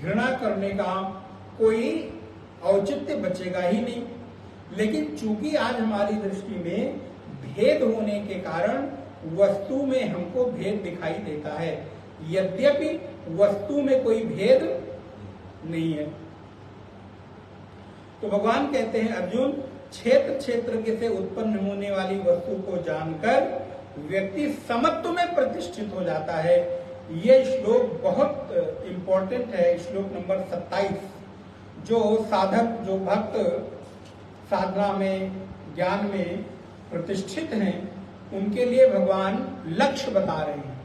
घृणा करने का कोई औचित्य बचेगा ही नहीं। लेकिन चूंकि आज हमारी दृष्टि में भेद होने के कारण वस्तु में हमको भेद दिखाई देता है, यद्यपि वस्तु में कोई भेद नहीं है। तो भगवान कहते हैं अर्जुन, क्षेत्र क्षेत्र से उत्पन्न होने वाली वस्तु को जानकर व्यक्ति समत्व में प्रतिष्ठित हो जाता है। ये श्लोक बहुत इंपॉर्टेंट है, श्लोक नंबर 27। जो साधक, जो भक्त साधना में, ज्ञान में प्रतिष्ठित हैं, उनके लिए भगवान लक्ष्य बता रहे हैं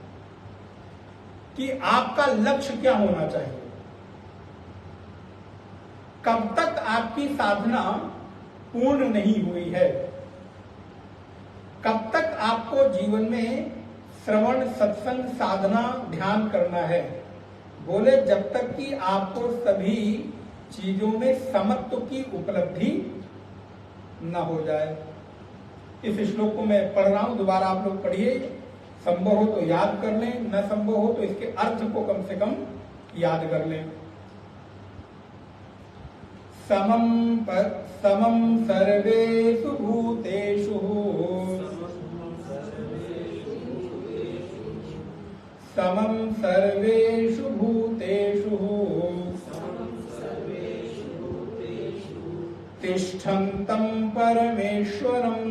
कि आपका लक्ष्य क्या होना चाहिए। कब तक आपकी साधना पूर्ण नहीं हुई है, कब तक आपको जीवन में श्रवण, सत्संग, साधना, ध्यान करना है। बोले जब तक कि आपको सभी चीजों में समत्व की उपलब्धि न हो जाए। इस श्लोक को मैं पढ़ रहा हूं, दोबारा आप लोग पढ़िए, संभव हो तो याद कर लें, न संभव हो तो इसके अर्थ को कम से कम याद कर लें। समम सर्वेषु भूतेषु समम सर्वेषु भूतेषु तिष्ठन्तं परमेश्वरम्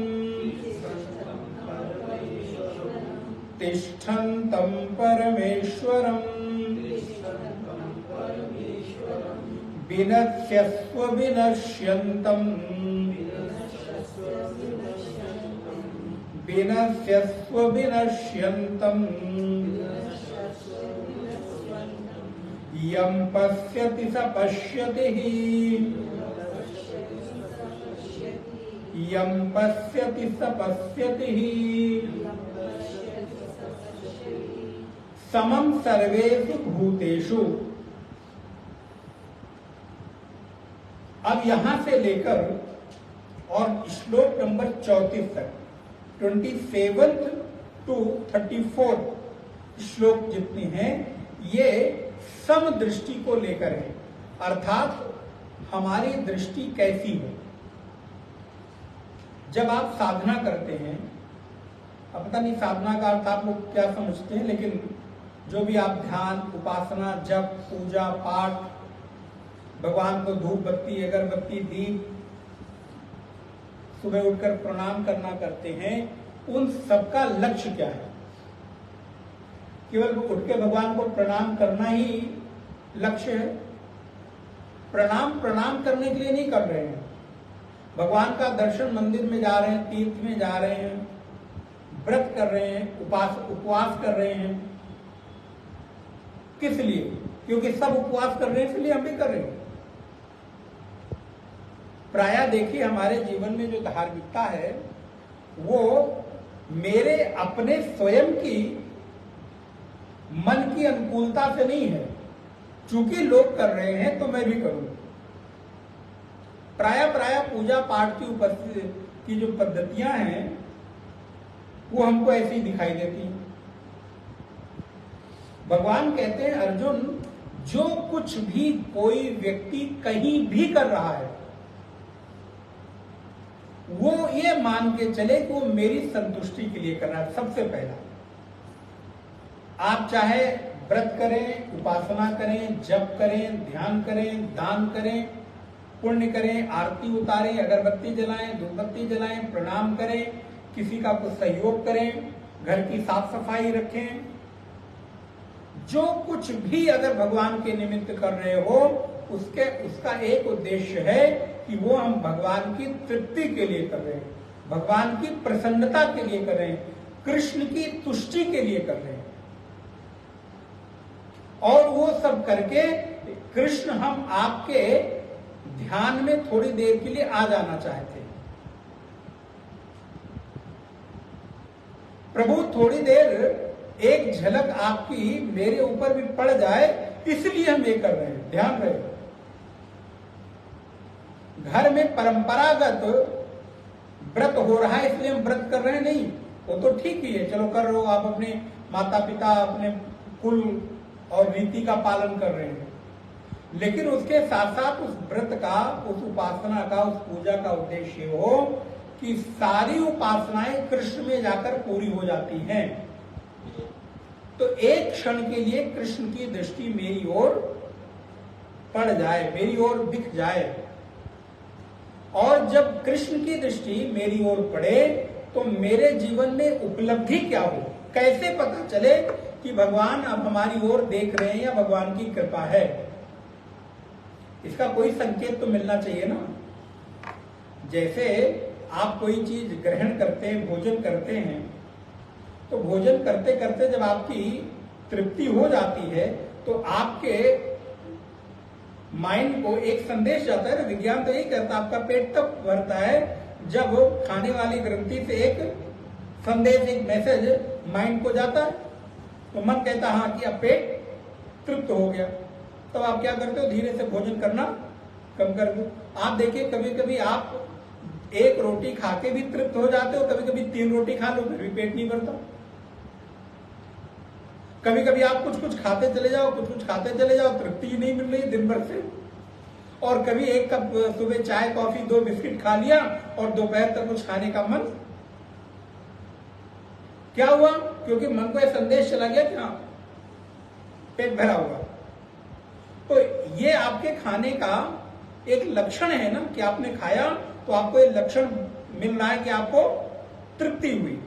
तिष्ठन्तं परमेश्वरम् विनश्यस्व विनश्यन्तम् विनश्यस्व विनश्यन्तम् यम पश्यति स पश्यति यम पश्यति स पश्यति समम सर्वेषु भूतेषु। अब यहां से लेकर और श्लोक नंबर 34 तक 27 to 34 श्लोक जितने हैं ये सम दृष्टि को लेकर है, अर्थात हमारी दृष्टि कैसी हो। जब आप साधना करते हैं, अब पता नहीं साधना का अर्थ आप लोग क्या समझते हैं, लेकिन जो भी आप ध्यान, उपासना, जप, पूजा पाठ, भगवान को धूप बत्ती, अगरबत्ती, दीप, सुबह उठकर प्रणाम करना करते हैं, उन सबका लक्ष्य क्या है? केवल उठ के भगवान को प्रणाम करना ही लक्ष्य है? प्रणाम करने के लिए नहीं कर रहे हैं। भगवान का दर्शन, मंदिर में जा रहे हैं, तीर्थ में जा रहे हैं, व्रत कर रहे हैं, उपवास कर रहे हैं। किस लिए? क्योंकि सब उपवास कर रहे हैं, इसलिए हम भी कर रहे हैं। प्रायः देखिए हमारे जीवन में जो धार्मिकता है वो मेरे अपने स्वयं की मन की अनुकूलता से नहीं है, चूंकि लोग कर रहे हैं तो मैं भी करूं। प्रायः पूजा पाठ की उपस्थिति की जो पद्धतियां हैं वो हमको ऐसी दिखाई देती हैं। भगवान कहते हैं अर्जुन, जो कुछ भी कोई व्यक्ति कहीं भी कर रहा है वो ये मान के चले कि वो मेरी संतुष्टि के लिए कर रहा है। सबसे पहला आप चाहे व्रत करें, उपासना करें, जप करें, ध्यान करें, दान करें, पुण्य करें, आरती उतारें, अगरबत्ती जलाएं, धूपबत्ती जलाएं, प्रणाम करें, किसी का कुछ सहयोग करें, घर की साफ सफाई रखें, जो कुछ भी अगर भगवान के निमित्त कर रहे हो उसका एक उद्देश्य है कि वो हम भगवान की तृप्ति के लिए कर रहे हैं, भगवान की प्रसन्नता के लिए कर रहे हैं, कृष्ण की तुष्टि के लिए कर रहे हैं। और वो सब करके कृष्ण हम आपके ध्यान में थोड़ी देर के लिए आ जाना चाहते हैं। प्रभु थोड़ी देर एक झलक आपकी मेरे ऊपर भी पड़ जाए, इसलिए हम ये कर रहे हैं। ध्यान रहे, घर में परंपरागत व्रत हो रहा है इसलिए हम व्रत कर रहे हैं, नहीं, वो तो ठीक ही है, चलो कर रहे हो, आप अपने माता पिता, अपने कुल और रीति का पालन कर रहे हैं। लेकिन उसके साथ साथ उस व्रत का, उस उपासना का, उस पूजा का उद्देश्य हो कि सारी उपासनाएं कृष्ण में जाकर पूरी हो जाती हैं। तो एक क्षण के लिए कृष्ण की दृष्टि मेरी ओर पड़ जाए, मेरी ओर दिख जाए, और जब कृष्ण की दृष्टि मेरी ओर पड़े तो मेरे जीवन में उपलब्धि क्या हो, कैसे पता चले कि भगवान अब हमारी ओर देख रहे हैं या भगवान की कृपा है। इसका कोई संकेत तो मिलना चाहिए ना। जैसे आप कोई चीज ग्रहण करते हैं, भोजन करते हैं, तो भोजन करते करते जब आपकी तृप्ति हो जाती है तो आपके माइंड को एक संदेश जाता है। विज्ञान तो यही कहता है, आपका पेट तब भरता है जब खाने वाली ग्रंथि से एक संदेश, एक मैसेज माइंड को जाता है। तो मन कहता है हाँ कि अब पेट तृप्त हो गया। तब तो आप क्या करते हो, धीरे से भोजन करना कम कर दो। आप देखिए कभी कभी आप एक रोटी खा के भी तृप्त हो जाते हो, कभी कभी 3 रोटी खा लो फिर भी पेट नहीं भरता। कभी कभी आप कुछ खाते चले जाओ, कुछ खाते चले जाओ, तृप्ति ही नहीं मिल रही दिन भर से। और कभी एक कप सुबह चाय, कॉफी, 2 बिस्किट खा लिया और दोपहर तक कुछ खाने का मन, क्या हुआ? क्योंकि मन को यह संदेश चला गया कि हाँ पेट भरा हुआ। तो ये आपके खाने का एक लक्षण है ना कि आपने खाया तो आपको एक लक्षण मिल रहा है कि आपको तृप्ति हुई।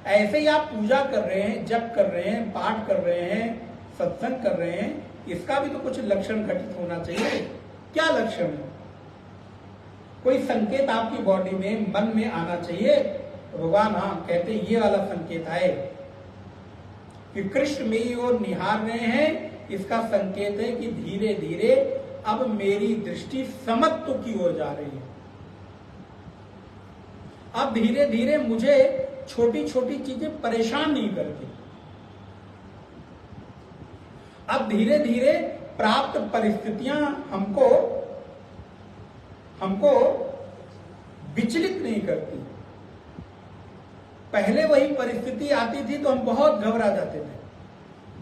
ऐसे ही आप पूजा कर रहे हैं, जप कर रहे हैं, पाठ कर रहे हैं, सत्संग कर रहे हैं, इसका भी तो कुछ लक्षण घटित होना चाहिए। क्या लक्षण है? कोई संकेत आपकी बॉडी में, मन में आना चाहिए। तो भगवान हाँ कहते ये वाला संकेत आए कि कृष्ण मेरी ओर निहार रहे हैं, इसका संकेत है कि धीरे धीरे अब मेरी दृष्टि समत्व की ओर जा रही है। अब धीरे धीरे मुझे छोटी छोटी चीजें परेशान नहीं करती। अब धीरे धीरे प्राप्त परिस्थितियां हमको विचलित नहीं करती। पहले वही परिस्थिति आती थी तो हम बहुत घबरा जाते थे,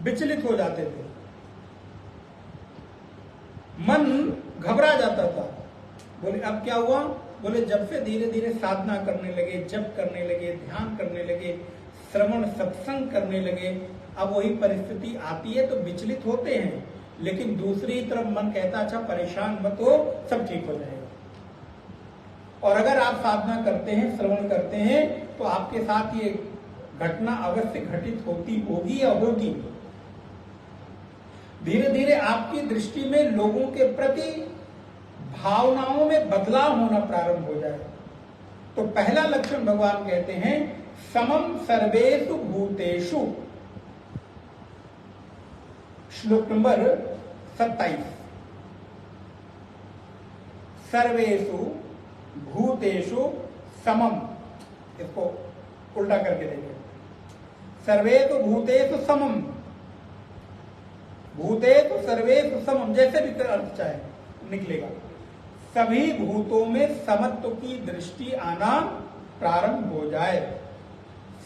विचलित हो जाते थे, मन घबरा जाता था। बोले अब क्या हुआ? बोले जब से धीरे धीरे साधना करने लगे, जप करने लगे, ध्यान करने लगे, श्रवण सत्संग करने लगे, अब वही परिस्थिति आती है तो विचलित होते हैं, लेकिन दूसरी तरफ मन कहता अच्छा परेशान मत हो, सब ठीक हो जाएगा। और अगर आप साधना करते हैं, श्रवण करते हैं, तो आपके साथ ये घटना अवश्य घटित होती होगी या होगी। धीरे धीरे आपकी दृष्टि में लोगों के प्रति भावनाओं में बदलाव होना प्रारंभ हो जाए। तो पहला लक्षण भगवान कहते हैं समम सर्वेषु भूतेषु, श्लोक नंबर 27। सर्वेषु भूतेषु समम, इसको उल्टा करके देखिए। सर्वेषु भूतेषु समम, भूतेषु सर्वेषु समम, जैसे भी अर्थ चाहे निकलेगा। सभी भूतों में समत्व की दृष्टि आना प्रारंभ हो जाए।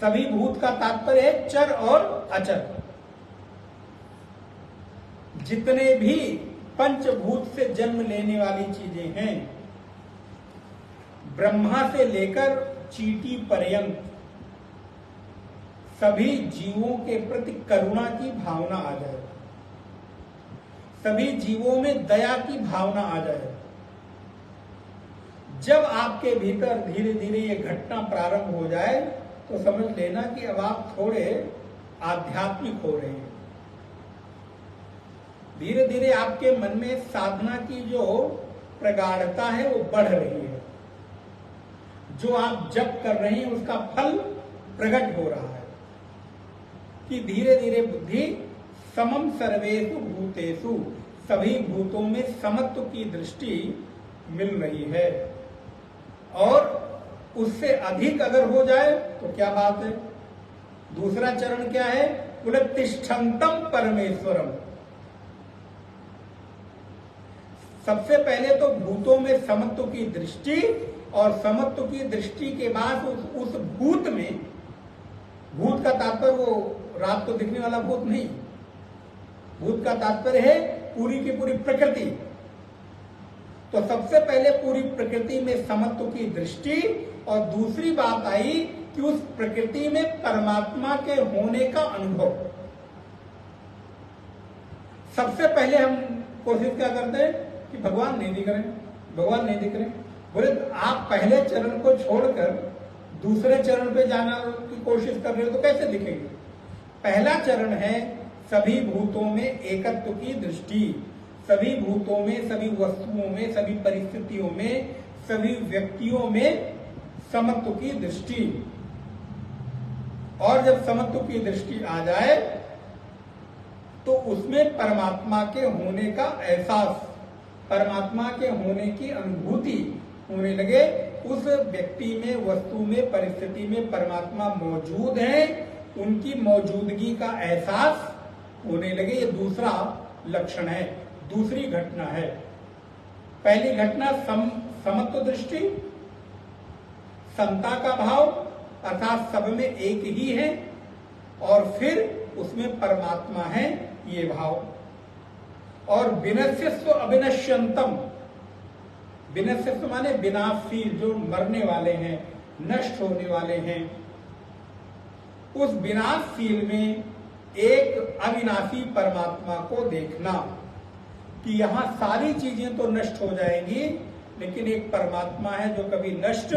सभी भूत का तात्पर्य है चर और अचर। जितने भी पंचभूत से जन्म लेने वाली चीजें हैं, ब्रह्मा से लेकर चींटी पर्यंत सभी जीवों के प्रति करुणा की भावना आ जाए, सभी जीवों में दया की भावना आ जाए। जब आपके भीतर धीरे धीरे ये घटना प्रारंभ हो जाए तो समझ लेना कि अब आप थोड़े आध्यात्मिक हो रहे हैं। धीरे धीरे आपके मन में साधना की जो प्रगाढ़ता है वो बढ़ रही है। जो आप जप कर रहे हैं उसका फल प्रकट हो रहा है कि धीरे धीरे बुद्धि समम सर्वेषु भूतेषु, सभी भूतों में समत्व की दृष्टि मिल रही है। और उससे अधिक अगर हो जाए तो क्या बात है। दूसरा चरण क्या है? बोले तिष्ठन्तम परमेश्वरम। सबसे पहले तो भूतों में समत्व की दृष्टि, और समत्व की दृष्टि के बाद उस भूत में, भूत का तात्पर्य वो रात को दिखने वाला भूत नहीं, भूत का तात्पर्य है पूरी की पूरी प्रकृति। तो सबसे पहले पूरी प्रकृति में समत्व की दृष्टि, और दूसरी बात आई कि उस प्रकृति में परमात्मा के होने का अनुभव। सबसे पहले हम कोशिश क्या करते हैं कि भगवान नहीं दिख रहे, भगवान नहीं दिख रहे। बोले आप पहले चरण को छोड़कर दूसरे चरण पे जाना की कोशिश कर रहे हो तो कैसे दिखेंगे? पहला चरण है सभी भूतों में एकत्व की दृष्टि, सभी भूतों में, सभी वस्तुओं में, सभी परिस्थितियों में, सभी व्यक्तियों में समत्व की दृष्टि। और जब समत्व की दृष्टि आ जाए तो उसमें परमात्मा के होने का एहसास, परमात्मा के होने की अनुभूति होने लगे। उस व्यक्ति में, वस्तु में, परिस्थिति में परमात्मा मौजूद है, उनकी मौजूदगी का एहसास होने लगे। ये दूसरा लक्षण है, दूसरी घटना है। पहली घटना समत्व दृष्टि, समता का भाव, अर्थात सब में एक ही है, और फिर उसमें परमात्मा है, ये भाव। और विनश्यस्व अविनश्यंतम, विनश्यस्व माने विनाशील, जो मरने वाले हैं, नष्ट होने वाले हैं। उस विनाशशील में एक अविनाशी परमात्मा को देखना कि यहां सारी चीजें तो नष्ट हो जाएंगी, लेकिन एक परमात्मा है जो कभी नष्ट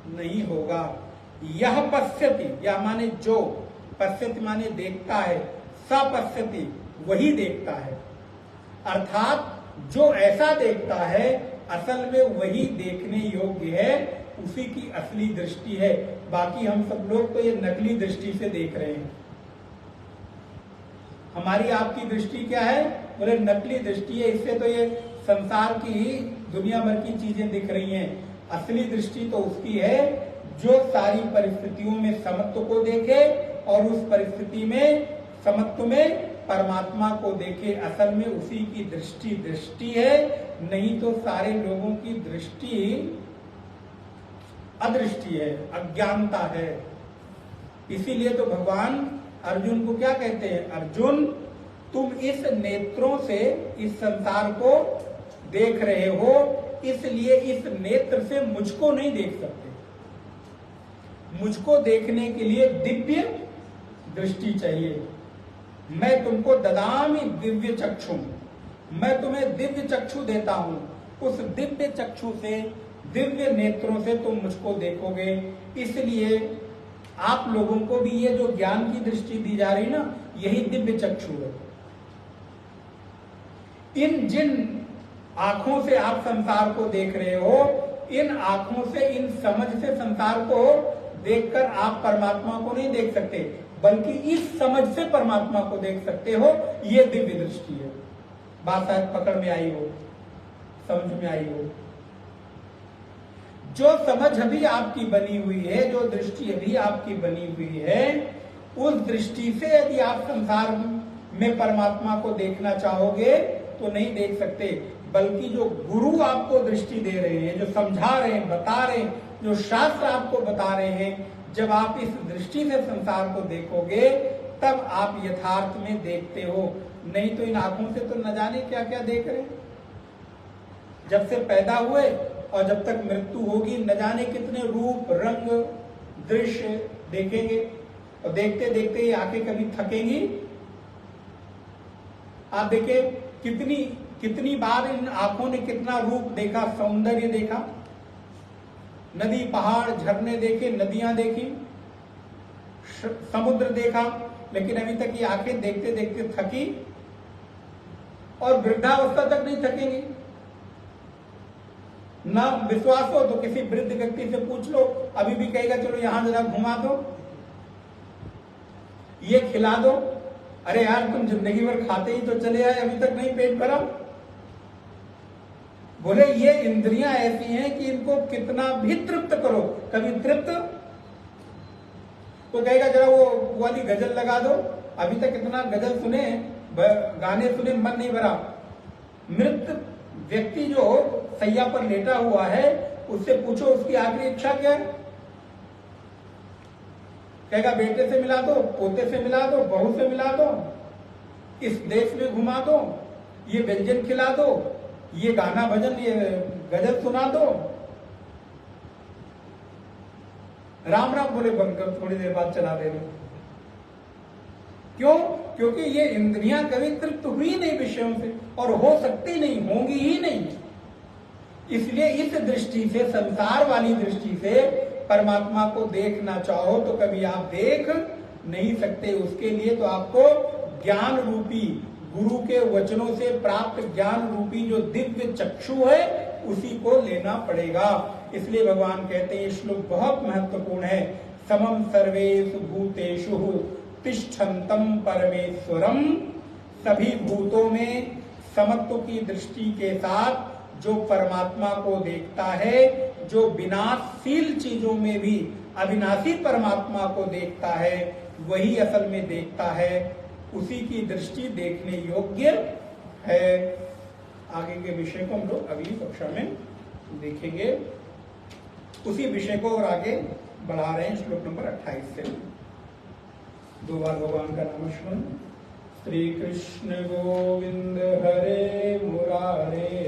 नहीं होगा। यह पश्यति, यह माने जो, पश्यति माने देखता है, सपश्यति वही देखता है। अर्थात जो ऐसा देखता है असल में वही देखने योग्य है, उसी की असली दृष्टि है। बाकी हम सब लोग तो ये नकली दृष्टि से देख रहे हैं। हमारी आपकी दृष्टि क्या है? बोले नकली दृष्टि है, इससे तो ये संसार की ही दुनिया भर की चीजें दिख रही हैं। असली दृष्टि तो उसकी है जो सारी परिस्थितियों में समत्व को देखे और उस परिस्थिति में समत्व में परमात्मा को देखे। असल में उसी की दृष्टि है, नहीं तो सारे लोगों की दृष्टि अदृष्टि है, अज्ञानता है। इसीलिए तो भगवान अर्जुन को क्या कहते हैं? अर्जुन, तुम इस नेत्रों से इस संसार को देख रहे हो, इसलिए इस नेत्र से मुझको नहीं देख सकते। मुझको देखने के लिए दिव्य दृष्टि चाहिए। मैं तुमको ददामि दिव्य चक्षु, मैं तुम्हें दिव्य चक्षु देता हूं। उस दिव्य चक्षु से, दिव्य नेत्रों से तुम मुझको देखोगे। इसलिए आप लोगों को भी ये जो ज्ञान की दृष्टि दी जा रही ना, यही दिव्य चक्षु है। इन जिन आंखों से आप संसार को देख रहे हो, इन आंखों से, इन समझ से संसार को देखकर आप परमात्मा को नहीं देख सकते, बल्कि इस समझ से परमात्मा को देख सकते हो। ये दिव्य दृष्टि है। बात शायद पकड़ में आई हो, समझ में आई हो। जो समझ अभी आपकी बनी हुई है, जो दृष्टि अभी आपकी बनी हुई है, उस दृष्टि से यदि आप संसार में परमात्मा को देखना चाहोगे तो नहीं देख सकते। बल्कि जो गुरु आपको दृष्टि दे रहे हैं, जो समझा रहे हैं, बता रहे हैं, जो शास्त्र आपको बता रहे हैं, जब आप इस दृष्टि से संसार को देखोगे तब आप यथार्थ में देखते हो। नहीं तो इन आंखों से तो न जाने क्या क्या देख रहे हैं। जब से पैदा हुए और जब तक मृत्यु होगी, न जाने कितने रूप, रंग, दृश्य देखेंगे। और देखते देखते ये आंखें कभी थकेंगी? आप देखिए कितनी बार इन आंखों ने कितना रूप देखा, सौंदर्य देखा, नदी, पहाड़, झरने देखे, नदियां देखी, समुद्र देखा, लेकिन अभी तक ये आंखें देखते देखते थकी और वृद्धावस्था तक नहीं थकेंगी। ना विश्वास हो तो किसी वृद्ध व्यक्ति से पूछ लो, अभी भी कहेगा चलो यहां जरा घुमा दो, ये खिला दो। अरे यार, तुम जिंदगी भर खाते ही तो चले आए, अभी तक नहीं पेट भरा। बोले ये इंद्रियां ऐसी हैं कि इनको कितना भी तृप्त करो, कभी तृप्त। तो कहेगा जरा वो वाली गजल लगा दो, अभी तक इतना गजल सुने, गाने सुने, मन नहीं भरा। मृत व्यक्ति जो सैया पर लेटा हुआ है, उससे पूछो उसकी आखिरी इच्छा क्या है? कहेगा बेटे से मिला दो, पोते से मिला दो, बहू से मिला दो, इस देश में घुमा दो, ये व्यंजन खिला दो, ये गाना भजन, ये गजल सुना दो। राम राम बोले बनकर थोड़ी देर बाद चला देना। क्यों? क्योंकि ये इंद्रियां कभी तृप्त हुई नहीं विषयों से, और हो सकती नहीं, होंगी ही नहीं। इसलिए इस दृष्टि से, संसार वाली दृष्टि से परमात्मा को देखना चाहो तो कभी आप देख नहीं सकते। उसके लिए तो आपको ज्ञान रूपी, गुरु के वचनों से प्राप्त ज्ञान रूपी जो दिव्य चक्षु है, उसी को लेना पड़ेगा। इसलिए भगवान कहते हैं, ये श्लोक बहुत महत्वपूर्ण है। समम सर्वेषु भूतेषु तिष्ठन्तम परमेश्वरम। सभी भूतों में समत्व की दृष्टि के साथ जो परमात्मा को देखता है, जो विनाशशील चीजों में भी अविनाशी परमात्मा को देखता है, वही असल में देखता है। उसी की दृष्टि देखने योग्य है। आगे के विषय को हम लोग अगली कक्षा में देखेंगे। उसी विषय को और आगे बढ़ा रहे हैं श्लोक नंबर 28 से। दो बार भगवान का नाम स्मरण। श्री कृष्ण गोविंद हरे मुरारे,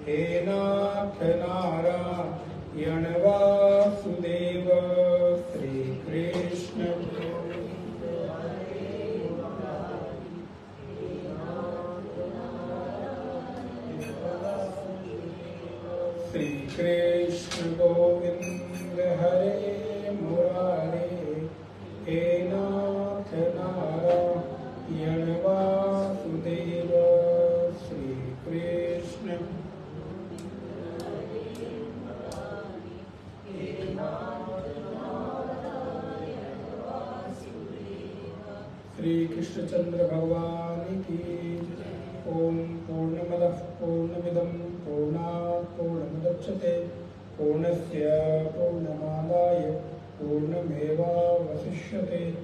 हे नाथ नारायण वासुदेव। श्री कृष्ण श्री कृष्ण गोविंद हरे मुरारे, हे नाथ नारायण वासुदेव। श्री कृष्ण श्री कृष्णचंद्र भगवान की। ओम पूर्णमदः पूर्णमिदं पूर्णात् पूर्णमुदच्यते पूर्णस्य पूर्णमादाय पूर्णमेवावशिष्यते।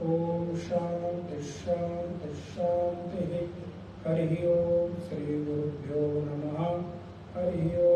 ओम शांति शांति शांति। हरि ओम। श्री गुरुभ्यो नमः। हरि ओम।